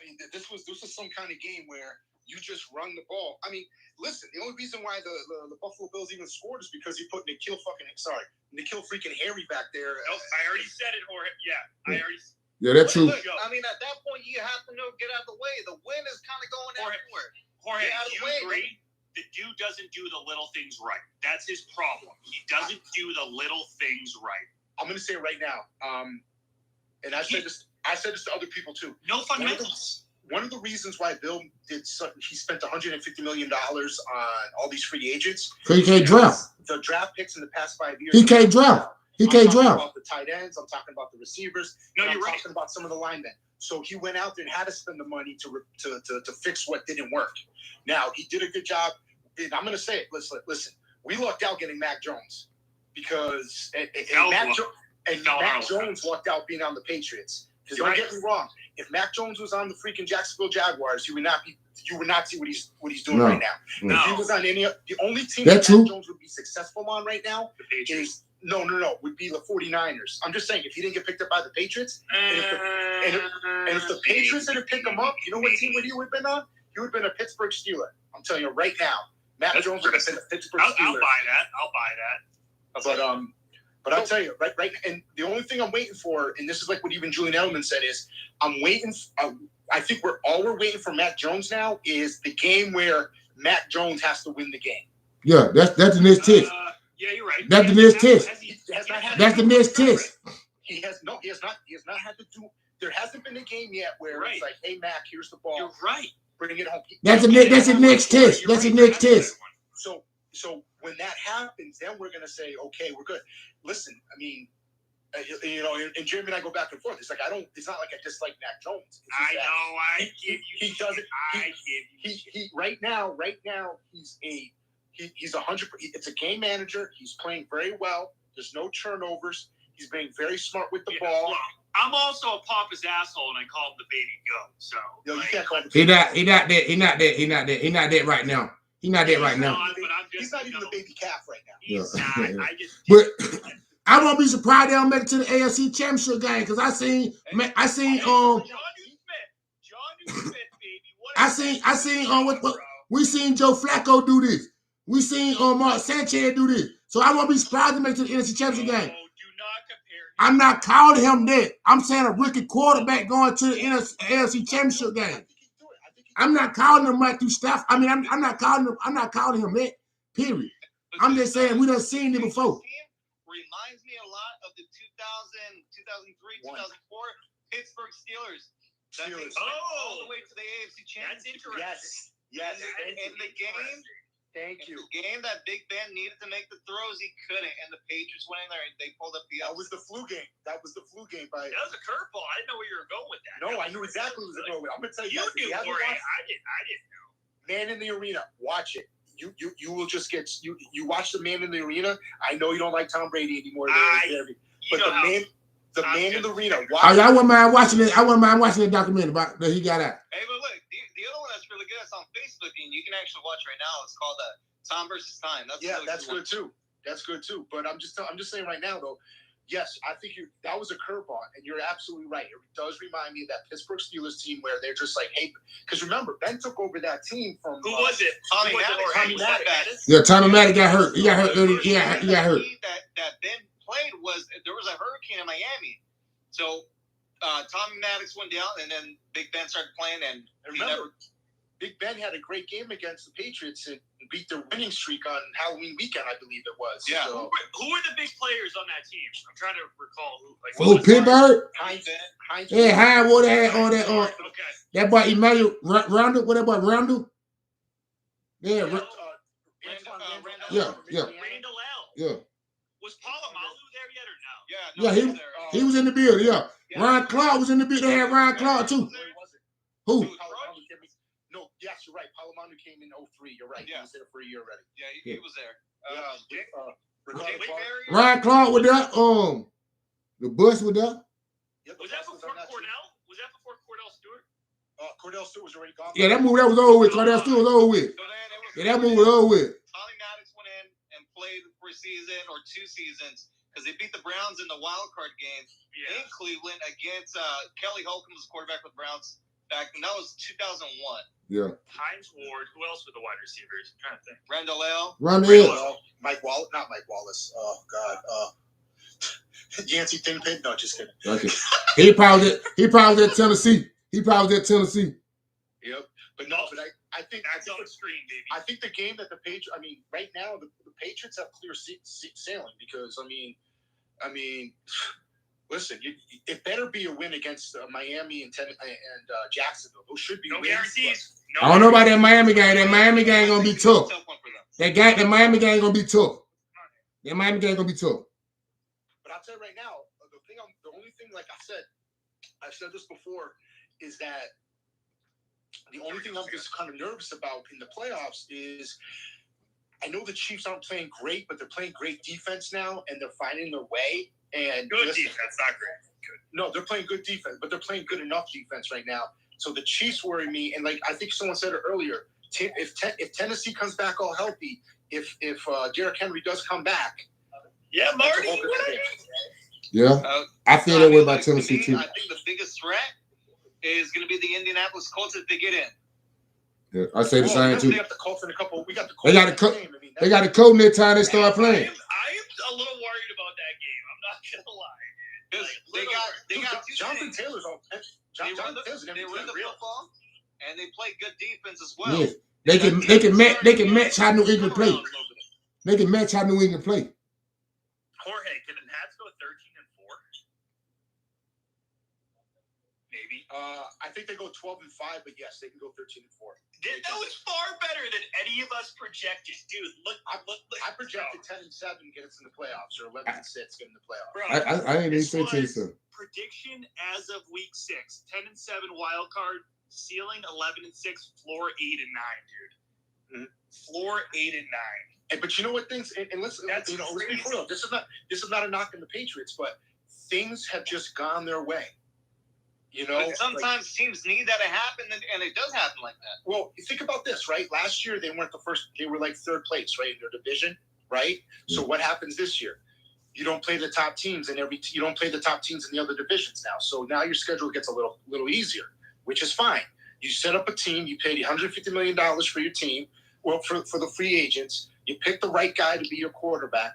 mean, this was some kind of game where you just run the ball. I mean, listen, the only reason why the Buffalo Bills even scored is because he put Nikhil freaking Harry back there. Nope, I already said it, Jorge. Yeah, I already. Yeah, that's true. Look, I mean, at that point, you have to get out of the way. The wind is kind of going everywhere. Jorge, you agree? The dude doesn't do the little things right. That's his problem. He doesn't do the little things right. I'm going to say it right now. And I said this to other people too. No fundamentals. One of the reasons why Bill he spent $150 million on all these free agents. So he can't draft. The draft picks in the past 5 years. He can't draft. He can't draft. I'm talking about the tight ends. I'm talking about the receivers. No, you're I'm right. talking about some of the linemen. So he went out there and had to spend the money to fix what didn't work. Now, he did a good job. And I'm going to say it. Listen. We lucked out getting Mac Jones because Mac Jones lucked out being on the Patriots. Because don't get me wrong. If Mac Jones was on the freaking Jacksonville Jaguars, you would not see what he's doing right now. No. If he was on the only team that Mac Jones would be successful on right now is would be the 49ers. I'm just saying, if he didn't get picked up by the Patriots, and if the Patriots didn't pick him up, you know what team he would have been on? He would have been a Pittsburgh Steeler. I'm telling you right now. Mac Jones would have been a Pittsburgh Steeler. I'll buy that. But I'll tell you, right, and the only thing I'm waiting for, and this is like what even Julian Edelman said, is I'm waiting. I think we're waiting for Mac Jones now is the game where Mac Jones has to win the game. Yeah, that's the next test. Yeah, you're right. That's the next test. That's the next test. He has not had to do. There hasn't been a game yet where it's like, hey Mac, here's the ball. You're right. Bring it home. That's the next test. That's the next test. So when that happens, then we're gonna say, okay, we're good. Listen, I mean, and Jeremy and I go back and forth. It's like it's not like I dislike Mac Jones. I know. I give you. He doesn't. He right now, he's 100%. It's a game manager. He's playing very well. There's no turnovers. He's being very smart with the ball. Look, I'm also a Papa's asshole, and I call him the baby goat. So you can't call him. He not that right now. He's not that right now. He's not even the baby calf right now. He's not. But I won't be surprised they don't make it to the AFC Championship game because I seen John Smith, baby. I seen what we seen Joe Flacco do this. We seen Mark Sanchez do this. So I won't be surprised to make it to the NFC Championship game. Do not compare. I'm not calling him that. I'm saying a rookie quarterback going to the NFC Championship game. I'm not calling him Matthew Stafford. I mean, I'm not calling him that. Period. I'm just saying we done seen it before. Reminds me a lot of the 2000, 2003, 2004 Pittsburgh Steelers. That Steelers. All the way to the AFC Championship. That's interesting. Yes. And the game. Thank you. The game that Big Ben needed to make the throws, he couldn't, and the Patriots went in there and they pulled up the. That was the flu game. That was the flu game. That was a curveball. I didn't know where you were going with that. No, I knew exactly what was going with. I'm gonna tell you. You knew, Corey. I didn't know. Man in the Arena. Watch it. You will just get you watch the Man in the Arena. I know you don't like Tom Brady anymore, but the Man in the Arena. Watch I wouldn't mind watching it. I wouldn't mind watching the documentary about that he got out. Hey, but look, the other one that's really good. It's on Facebook, and you can actually watch right now. It's called Tom versus Time. That's good too. That's good too. But I'm just saying right now though. Yes, I think that was a curveball, and you're absolutely right. It does remind me of that Pittsburgh Steelers team where they're just like, hey, because remember, Ben took over that team from who was it? Tommy Maddox. Yeah, Tommy Maddox got hurt. He got hurt early. He got hurt. That Ben played there was a hurricane in Miami, so Tommy Maddox went down, and then Big Ben started playing, and Big Ben had a great game against the Patriots and beat their winning streak on Halloween weekend, I believe it was. Yeah. So, who were the big players on that team? I'm trying to recall who. Pittsburgh? Hines. Yeah, Hines would have had on that. Okay. That boy Emmanuel Randall. What that boy Randall? Yeah. Randall Yeah. L. Yeah. Was Palomalu there yet or no? Yeah, he was in the building. Yeah. Ryan Clark was in the building. They had Ryan Clark too. Who? No, yes, you're right. Palomalu came in 2003. You're right. Yeah. He was there for a year already. Yeah, he was there. Ryan Clark was there. The bus was there. Yep, Was that before Cordell? Was that before Cordell Stewart? Cordell Stewart was already gone. Yeah, that was over with. Cordell Stewart was over with. Yeah, that move was over with. Tommy Maddox went in and played for a season or 2 seasons because they beat the Browns in the wild card game in Cleveland against Kelly Holcomb was the quarterback with the Browns back, and that was 2001. Yeah. Hines Ward. Who else were the wide receivers? I'm trying to think. Randall L. Mike Wallace. Not Mike Wallace. Oh God. Yancey Thingpin. No, just kidding. Okay. He probably at Tennessee. Yep. But I think that's on the screen, baby. I think the game that the Patriots. I mean, right now the Patriots have clear sailing because I mean, listen, it better be a win against Miami and Jacksonville. Those should be no wins. guarantees. I don't know about that Miami game. That Miami game gonna be tough. The Miami game gonna be tough. That Miami game gonna be tough. But I'll tell you right now, the only thing, like I said, I've said this before, is that the only thing I'm just kind of nervous about in the playoffs is I know the Chiefs aren't playing great, but they're playing great defense now, and they're finding their way. And good defense, not great. Good. No, they're playing good defense, but they're playing good enough defense right now. So the Chiefs worry me, and like I think someone said it earlier, if Tennessee comes back all healthy, if Derrick Henry does come back, Marty. Yeah, I feel that way about Tennessee too. I think the biggest threat is going to be the Indianapolis Colts if they get in. Yeah, I say the same too. They got the Colts in a couple. We got the Colts. They got the coat in their time they start playing. I am a little worried about that game. I'm not gonna lie. They got Jonathan Taylor's on. They run the football, and they play good defense as well. Yeah. They can match how New England play. They can match how New England play. Jorge, can the Nats go 13-4? Maybe. I think they go 12-5, but yes, they can go 13-4. That was far better than any of us projected, dude. Look. I projected 10-7 get us in the playoffs, or 11-6 get in the playoffs. Bro, I didn't even say 10-7. Prediction as of week 6: 10-7 wild card, ceiling 11-6, floor 8-9, dude. Mm-hmm. Floor 8-9. But you know what things? And let's let's be real. This is not a knock on the Patriots, but things have just gone their way. You know, but sometimes teams need that to happen, and it does happen like that. Well, think about this, right? Last year they weren't the first; they were like third place, right, in their division, right? Mm-hmm. So what happens this year? You don't play the top teams in you don't play the top teams in the other divisions now. So now your schedule gets a little easier, which is fine. You set up a team. You paid $150 million for your team, well, for the free agents. You pick the right guy to be your quarterback,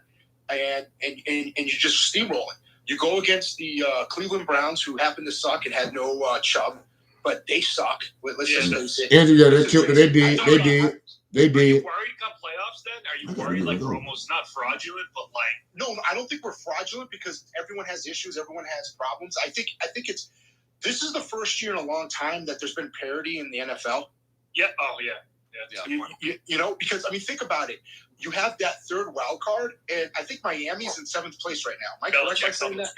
and you're just steamrolling. You go against the Cleveland Browns, who happen to suck and had no Chubb, but they suck. Let's just face it. Andrew, yeah, they killed it. They did. Are you worried come playoffs then? Are you worried like we're almost not fraudulent, but like no, I don't think we're fraudulent because everyone has issues, everyone has problems. I think this is the first year in a long time that there's been parity in the NFL. Yeah. Oh yeah. You know, because I mean, think about it. You have that third wild card, and I think Miami's in 7th place right now. Am I correct by saying that?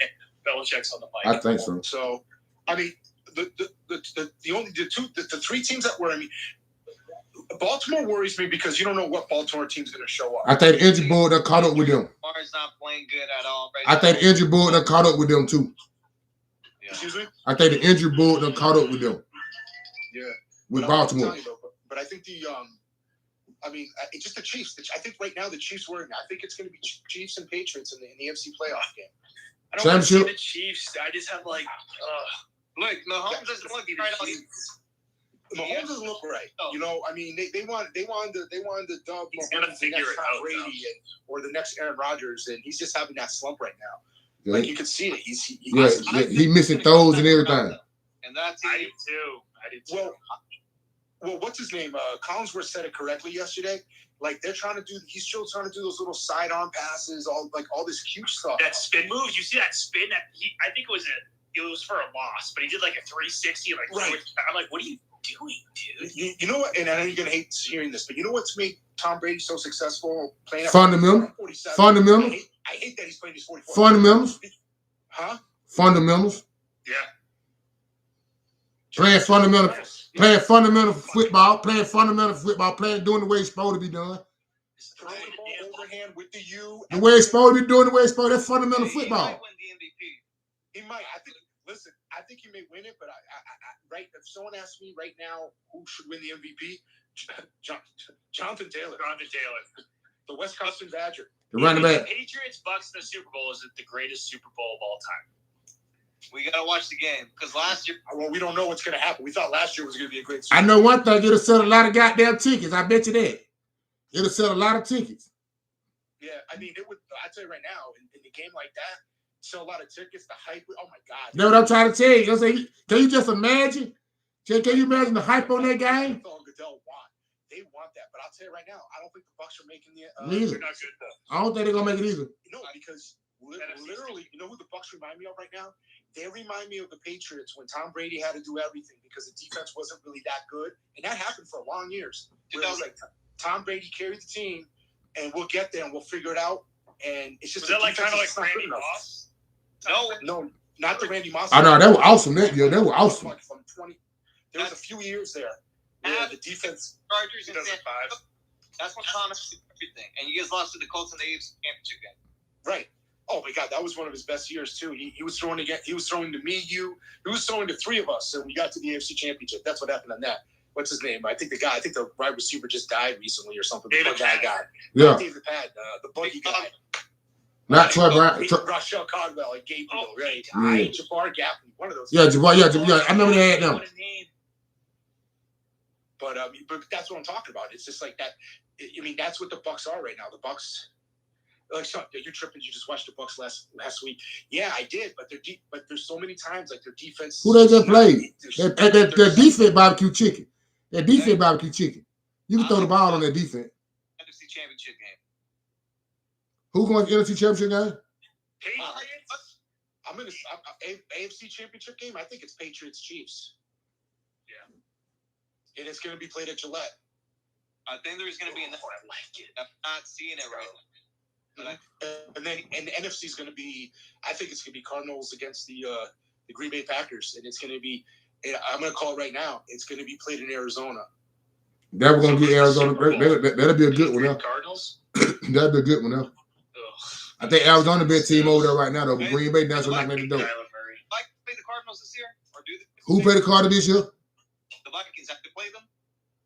Belichick's on the mic. I think so. So, I mean, the three teams that worry me. Baltimore worries me because you don't know what Baltimore team's going to show up. I think the injury board that caught up with them. Lamar's not playing good at all. I think the injury board that caught up with them too. Yeah. Excuse me? I think the injury board that caught up with them. Yeah. With Baltimore. But I think it's just the Chiefs. I think right now the Chiefs worry me. I think it's going to be Chiefs and Patriots in the NFC playoff game. I don't want to see the Chiefs. I just have like, look, Mahomes doesn't look right. Mahomes doesn't look right. You know, I mean, they wanted to dub He's gonna figure it out, Brady or the next Aaron Rodgers, and he's just having that slump right now. Yeah. Like you can see it. He's missing throws and everything. And that's I did too. Well, what's his name? Collinsworth said it correctly yesterday. Like he's still trying to do those little sidearm passes, all this cute stuff. That spin moves, you see that spin? I think it was for a loss, but he did like a 360. Right. I'm like, what are you doing, dude? You know what? And I know you're gonna hate hearing this, but you know what's made Tom Brady so successful playing at Fundamentals. 47? Fundamentals. I hate that he's playing his 44. Fundamentals. Huh? Fundamentals. Yeah. Playing fundamental football, doing the way it's supposed to be done. Throwing the ball overhand with the U. The way it's supposed to be doing, that's fundamental football. He might win the MVP. He might. I think he may win it, but I right. If someone asks me right now who should win the MVP, Jonathan Taylor. The Wisconsin Badger. The running back. Patriots Bucks in the Super Bowl is the greatest Super Bowl of all time. We gotta watch the game because last year. Well, we don't know what's going to happen. We thought last year was going to be a great. I know one thing: it'll sell a lot of goddamn tickets. I bet you that. It'll sell a lot of tickets. Yeah, I mean, it would. I tell you right now, in a game like that, sell a lot of tickets. The hype. Oh my God. That's what I'm trying to tell you. Can you just imagine? Can you imagine the hype on that game? They want that, but I'll tell you right now, I don't think the Bucks are making the. Neither. They're not good though. I don't think they're gonna make it either. No, because literally, you know who the Bucks remind me of right now? They remind me of the Patriots when Tom Brady had to do everything because the defense wasn't really that good, and that happened for long years. Where it was like Tom Brady carried the team, and we'll get there and we'll figure it out. And it's just was that like kind of like Randy Moss? No, not the Randy Moss. I know that was awesome. That was awesome. From 20, there was a few years there where the defense. Chargers in 2005. That's when Thomas did everything, and you guys lost to the Colts in the AFC Championship game. Right. Oh my God, that was one of his best years too. He was throwing again. He was throwing to me, you. He was throwing to three of us, and we got to the AFC Championship. That's what happened on that. What's his name? I think the wide receiver just died recently or something. David Pad guy. Yeah. David Pad, the buggy guy. Not Troy Brown. Rochelle Caldwell and Gabriel, right? Yeah. Jabbar Gaffney, one of those. Yeah, Jabbar. Yeah. I remember they had them. But that's what I'm talking about. It's just like that. I mean, that's what the Bucks are right now. The Bucks. Like, son, you're tripping. You just watched the Bucks last week. Yeah, I did. But but there's so many times like their defense. Who they just played? Their defense barbecue chicken. Their defense barbecue chicken. You can throw the ball on their defense. NFC Championship game. Who going to the NFC Championship game? Patriots. I'm in the AFC Championship game. I think it's Patriots Chiefs. Yeah. And it's going to be played at Gillette. I think there's going to be. I like it. I'm not seeing it right now. And then the NFC is going to be. I think it's going to be Cardinals against the Green Bay Packers, and it's going to be. I'm going to call it right now. It's going to be played in Arizona. That we're going to get Arizona. That'll be a good one now. Cardinals. That'll be a good one now. I think Arizona be a team over there right now, though. But Green Bay, that's what I'm going to do. Like play the Cardinals this year, or do they? Who played the Cardinals this year? The Vikings have to play them.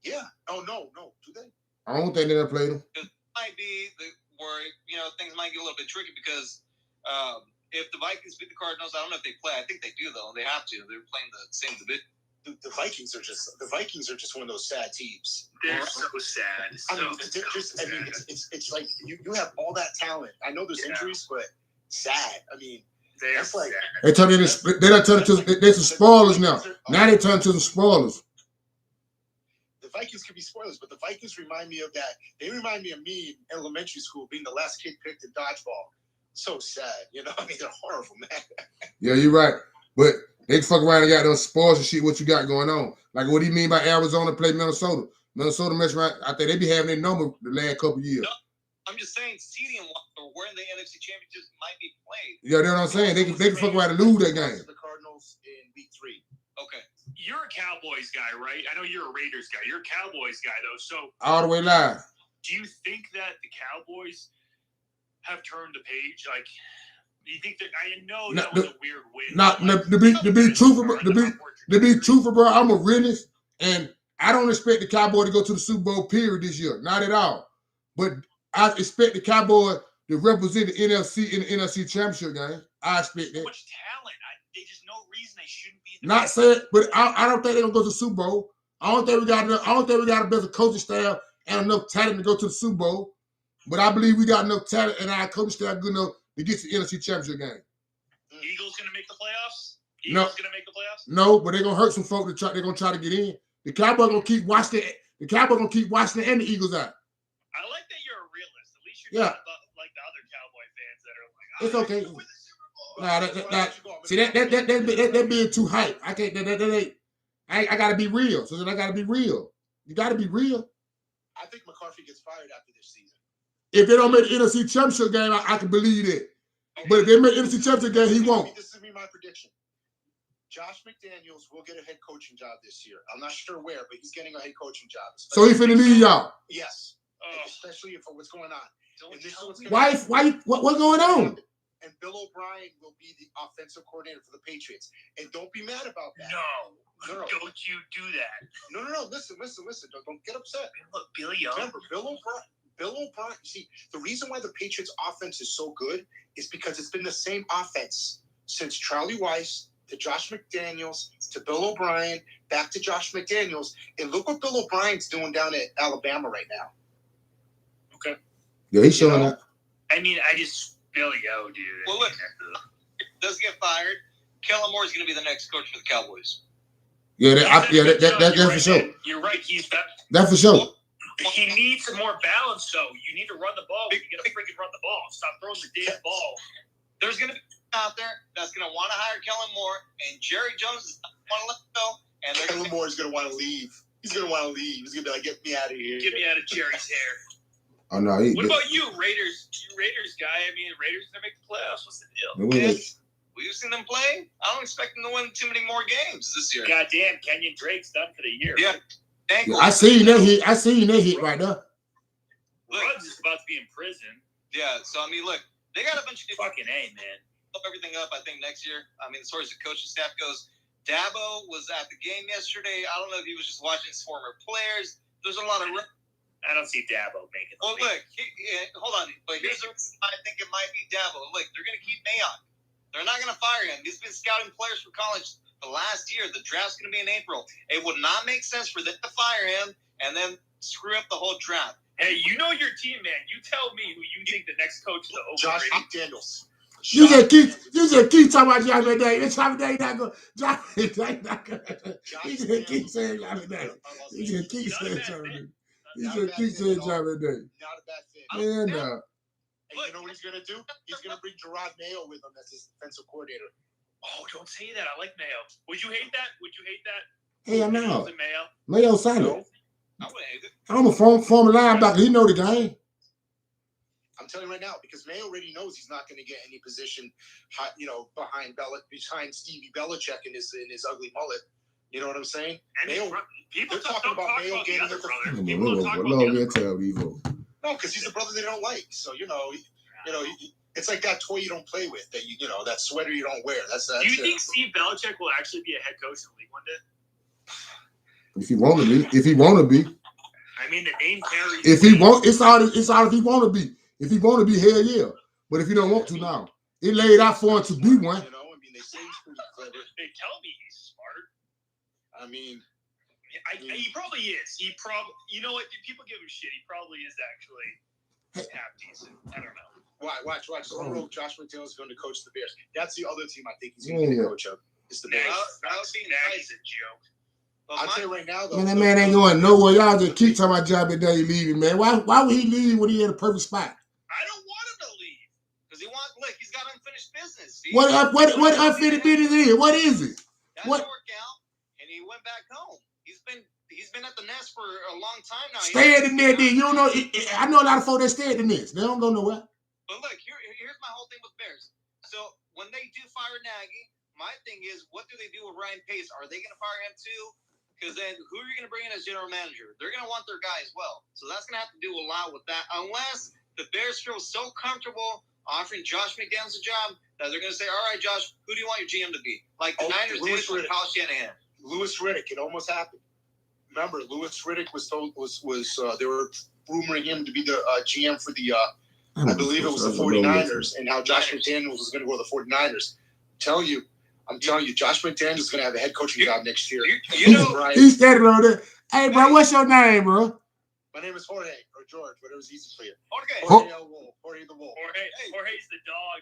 Yeah. Oh no, do they? I don't think they're going to play them. It might be where things might get a little bit tricky because if the Vikings beat the Cardinals, I don't know if they play. I think they do though. They have to. They're playing the same division. The Vikings are just one of those sad teams. They're so sad. It's like you have all that talent. I know there's injuries, but sad. I mean, That's like They turn into they don't turn into they're some spoilers now. Now they turn into some spoilers. the Vikings could be spoilers, but the Vikings remind me of that. They remind me of me in elementary school being the last kid picked in dodgeball. So sad, you know. I mean, they're horrible, man. Yeah, you're right. But they fuck around and got those spoils and shit. What you got going on? Like, what do you mean by Arizona play Minnesota? Minnesota mess around. I think they be having their number the last couple of years. No, I'm just saying, seeding or where in the NFC Championship might be played. Yeah, that's what I'm saying. They can fuck around and lose that game. The Cardinals in week 3. Okay. You're a Cowboys guy, right? I know you're a Raiders guy. You're a Cowboys guy, though. So All the way live. do you think that the Cowboys have turned the page? Like, do you think that I know that was a weird win? To be truthful, bro, I'm a realist, and I don't expect the Cowboy to go to the Super Bowl period this year. Not at all. But I expect the Cowboy to represent the NFC in the NFC Championship game. I expect that. So much talent. There's just no reason they shouldn't be. In the Not saying, but I don't think they're gonna go to the Super Bowl. I don't think we got a better coaching staff and enough talent to go to the Super Bowl. But I believe we got enough talent and our coaching staff good enough to get to the NFC Championship game. Eagles gonna make the playoffs? No. Gonna make the playoffs? No, but they're gonna hurt some folk. They're gonna try to get in. The Cowboys gonna keep Washington. The Cowboys gonna keep Washington and the Eagles out. I like that you're a realist. At least you're not about, like the other Cowboy fans that are like, It's okay. win the Super Bowl. See that being too hype. I can't. I gotta be real. So then I gotta be real. You gotta be real. I think McCarthy gets fired after this season. If they don't make the NFC Championship game, I can believe it. But if they make the NFC Championship game, he won't. This is my prediction. Josh McDaniels will get a head coaching job this year. I'm not sure where, but he's getting a head coaching job. So he finna leave y'all. Yes, especially for what's going on. Don't This is tell what's me. gonna What's going on? And Bill O'Brien will be the offensive coordinator for the Patriots. And don't be mad about that. No. No. Don't you do that. No. Listen. Don't get upset. Look, Billy Remember, Bill O'Brien. See, the reason why the Patriots offense is so good is because it's been the same offense since Charlie Weiss to Josh McDaniels to Bill O'Brien, back to Josh McDaniels. And look what Bill O'Brien's doing down at Alabama right now. Okay. Yeah, he's showing up. I mean, Billy O, dude. Well, look, does get fired. Kellen Moore is going to be the next coach for the Cowboys. Yeah, that's for sure. You're right. That's for sure. He needs some more balance, though. You need to run the ball. You got to freaking run the ball. Stop throwing the damn ball. There's going to be out there that's going to want to hire Kellen Moore, and Jerry Jones is going to want to let him go. And Kellen Moore is going to want to leave. He's going to want to leave. He's going to be like, get me out of here. Get me out of Jerry's hair. Oh, no. What about you, Raiders? You Raiders guy. I mean, Raiders going to make the playoffs. What's the deal? We've seen them play. I don't expect them to win too many more games this year. Goddamn, Kenyon Drake's done for the year. Yeah. Yeah, I seen that hit right there. Ruggs is about to be in prison. Yeah, so I mean, look, they got a bunch of fucking A, man. Everything up, I think, next year. I mean, as far as the coaching staff goes, Dabo was at the game yesterday. I don't know if he was just watching his former players. There's a lot of. I don't see Dabo making. Well, look, hold on, but here's the reason I think it might be Dabo. Look, they're going to keep Mayock. They're not going to fire him. He's been scouting players for college the last year. The draft's going to be in April. It would not make sense for them to fire him and then screw up the whole draft. Hey, you know your team, man. You tell me who you think the next coach is. Josh McDaniels. You just keep talking about Josh McDaniels. It's Josh McDaniels not going. Josh McDaniels not going. He just keep saying Josh McDaniels. He just keep saying Josh McDaniels. He just keep saying Josh McDaniels. Not a bad fit. Yeah, And no. you know what he's going to do? He's going to bring Gerard Mayo with him as his defensive coordinator. Oh, don't say that. I like Mayo. Would you hate that? Hell no. Mayo? Mayo solid. I wouldn't hate it. I'm a former linebacker. He know the game. I'm telling you right now, because Mayo already knows he's not going to get any position, behind Stevie Belichick in his ugly mullet. You know what I'm saying? And Mayo, people they're talking about Mayo getting other it. brother. No, because he's the brother they don't like. So it's like that toy you don't play with, that that sweater you don't wear. That's Do you think Steve Belichick will actually be a head coach in the league one day? If he want to be. I mean, the name carries. If he want, it's all if he want to be. If he want to be, hell yeah. But if he don't want to now, it laid out for him to be one. They say he's pretty clever. They tell me he's smart. I mean, he probably is. You know what? People give him shit. He probably is actually half decent. I don't know. Watch. Oh. So Josh McDaniels is going to coach the Bears. That's the other team I think he's going to be the coach of. It's the Bears. That would be nice. a joke. But I'll tell you right now, though. Man, that man ain't going nowhere. Y'all just keep talking about Josh McDaniels leaving, man. Why would he leave when he in a perfect spot? I don't want him to leave. because he's got unfinished business. What unfinished business is? What is it? That What? didn't work out, and he went back home. He's been at the nest for a long time now. Stay at the net, then. You don't know. I know a lot of folks that stay at the nest. They don't go nowhere. But look, here's my whole thing with Bears. So when they do fire Nagy, my thing is, what do they do with Ryan Pace? Are they going to fire him too? Because then who are you going to bring in as general manager? They're going to want their guy as well. So that's going to have to do a lot with that. Unless the Bears feel so comfortable offering Josh McDaniels a job that they're going to say, all right, Josh, who do you want your GM to be? Like the Niners did with Kyle Shanahan. Louis Riddick, it almost happened. Remember, Louis Riddick was they were rumoring him to be the GM for the I believe it was the 49ers, and how Josh McDaniels was going to go to the 49ers. I'm telling you, Josh McDaniels is going to have a head coaching job next year. You know, right? He's standing on there. Hey, bro, what's your name, bro? My name is Jorge or George, whatever's easy for you. Jorge. Jorge the Wolf. Jorge's the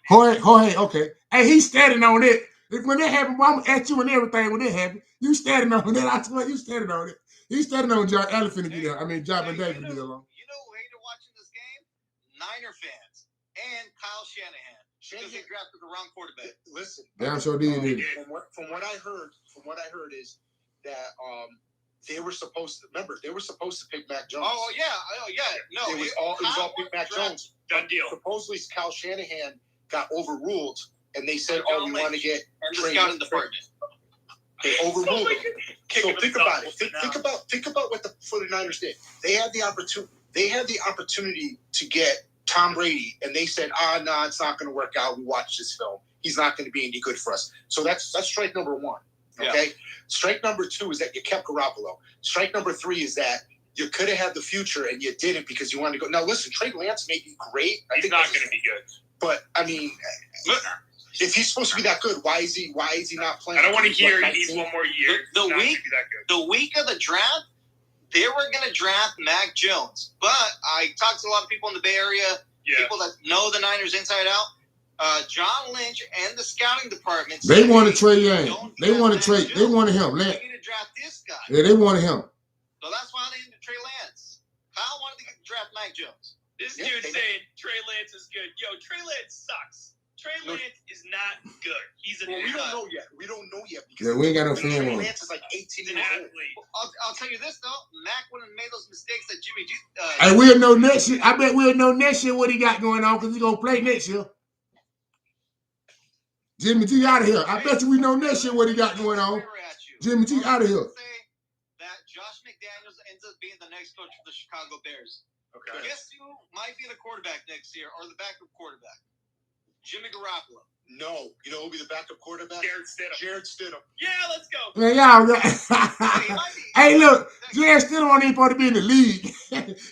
dog. Jorge, okay. Hey, he's standing on it. When that happened, I'm gonna at you and everything when that happened. You standing on it. I swear you standing on it. He's standing on John Elephant to be there. I mean, John and David to be there. You know who hated watching this game? Niner fans and Kyle Shanahan. Because they drafted the wrong quarterback. Listen, Damn sure did. From what I heard is that they were supposed to pick Mac Jones. Oh yeah. No, it was all pick Mac Jones. Done deal. Supposedly Kyle Shanahan got overruled, and they said, "Oh, we want to get and the scouting department." They overruled it. So think about it. Think about what the 49ers did. They had the opportunity to get Tom Brady, and they said, no, it's not going to work out. We watched this film. He's not going to be any good for us. So that's strike number one. Okay. Yeah. Strike number two is that you kept Garoppolo. Strike number three is that you could have had the future and you didn't because you wanted to go. Now listen, Trey Lance may be great. He's not going to be good. But I mean, if he's supposed to be that good, why is he not playing? I don't want to hear he needs one more year. The week of the draft, they were going to draft Mac Jones. But I talked to a lot of people in the Bay Area, people that know the Niners inside out. John Lynch and the scouting department. They wanted Trey Young. They wanted him. They need to draft this guy. Yeah, they wanted him. So that's why they needed Trey Lance. Kyle wanted to draft Mac Jones. This dude saying Trey Lance is good. Yo, Trey Lance sucks. Trey Lance is not good. He's we don't know yet. We don't know yet. Because we ain't got no film on him. Trey Lance is like 18 years old. I'll tell you this, though. Mac wouldn't have made those mistakes that Jimmy G. And we'll know next year. I bet we'll know next year what he got going on because he's going to play next year. Jimmy G out of here. I bet you we know next year what he got going on. Jimmy G out of here. That Josh McDaniels ends up being the next coach for the Chicago Bears. Okay. Guess who might be the quarterback next year or the backup quarterback? Jimmy Garoppolo. No. You know who'll be the backup quarterback? Jared Stidham. Yeah, let's go. Man, y'all got... Hey, look. Jared Stidham wasn't even supposed to be in the league.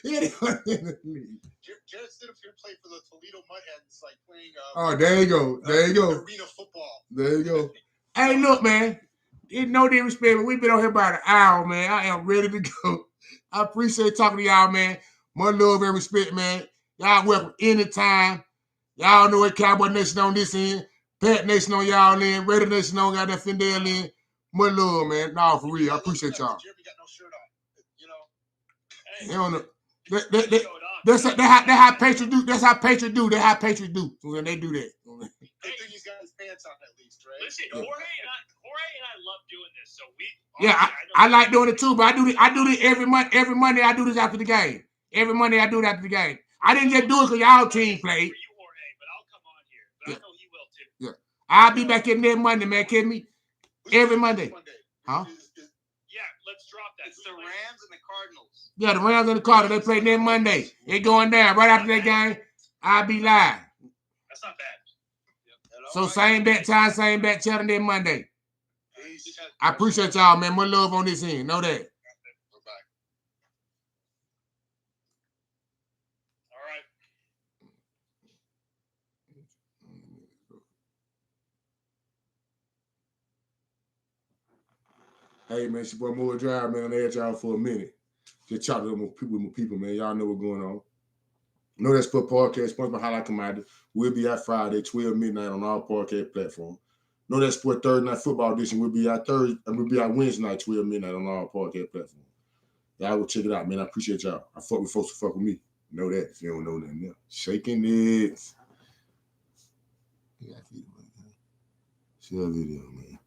He ain't supposed to be in the league. Jared Stidham's going to play for the Toledo Mudhens, like playing... oh, there you go. There you go. Arena football. There you go. Hey, look, man. It's no disrespect, but we've been on here about an hour, man. I am ready to go. I appreciate talking to y'all, man. Much love and respect, man. Y'all welcome anytime. Y'all know what Cowboy Nation on this end. Pat Nation on y'all end. Raider Nation on got that Findale end. Much love, man. No, for real. I appreciate y'all. Jeremy got no shirt on. You know? They don't know. That's how Patriots do. That's how Patriots do. That's how Patriots do when they do that. I think he's got his pants on at least, right? Listen, Jorge and I love doing this. So I like doing it too, but I do this every month. Every Monday I do this after the game. Every Monday I do it after the game. I didn't just do it because y'all team played. But I'll come on here. But I know he will too. Yeah. I'll be back in there Monday, man. Kidding me? Every Monday. Huh? Yeah, let's drop that. It's the Rams and the Cardinals. Yeah, the Rams and the Cardinals. They play next Monday. They going down. Right after that game, I'll be live. That's not bad. So same bat time, same bat channel next Monday. I appreciate y'all, man. Much love on this end. Know that. Hey, man, it's your boy Moore Drive, man. I had y'all for a minute. Just chat with my people, man. Y'all know what's going on. Know That Sport podcast, sponsored by Highlight Commodity. We'll be out Friday, 12 midnight on all podcast platforms. Know That Sport Thursday Night Football Edition will be out Wednesday night, 12 midnight on all podcast platforms. Y'all go check it out, man. I appreciate y'all. I fuck with folks who fuck with me. Know that if you don't know nothing else. Shaking it. Share a video, man.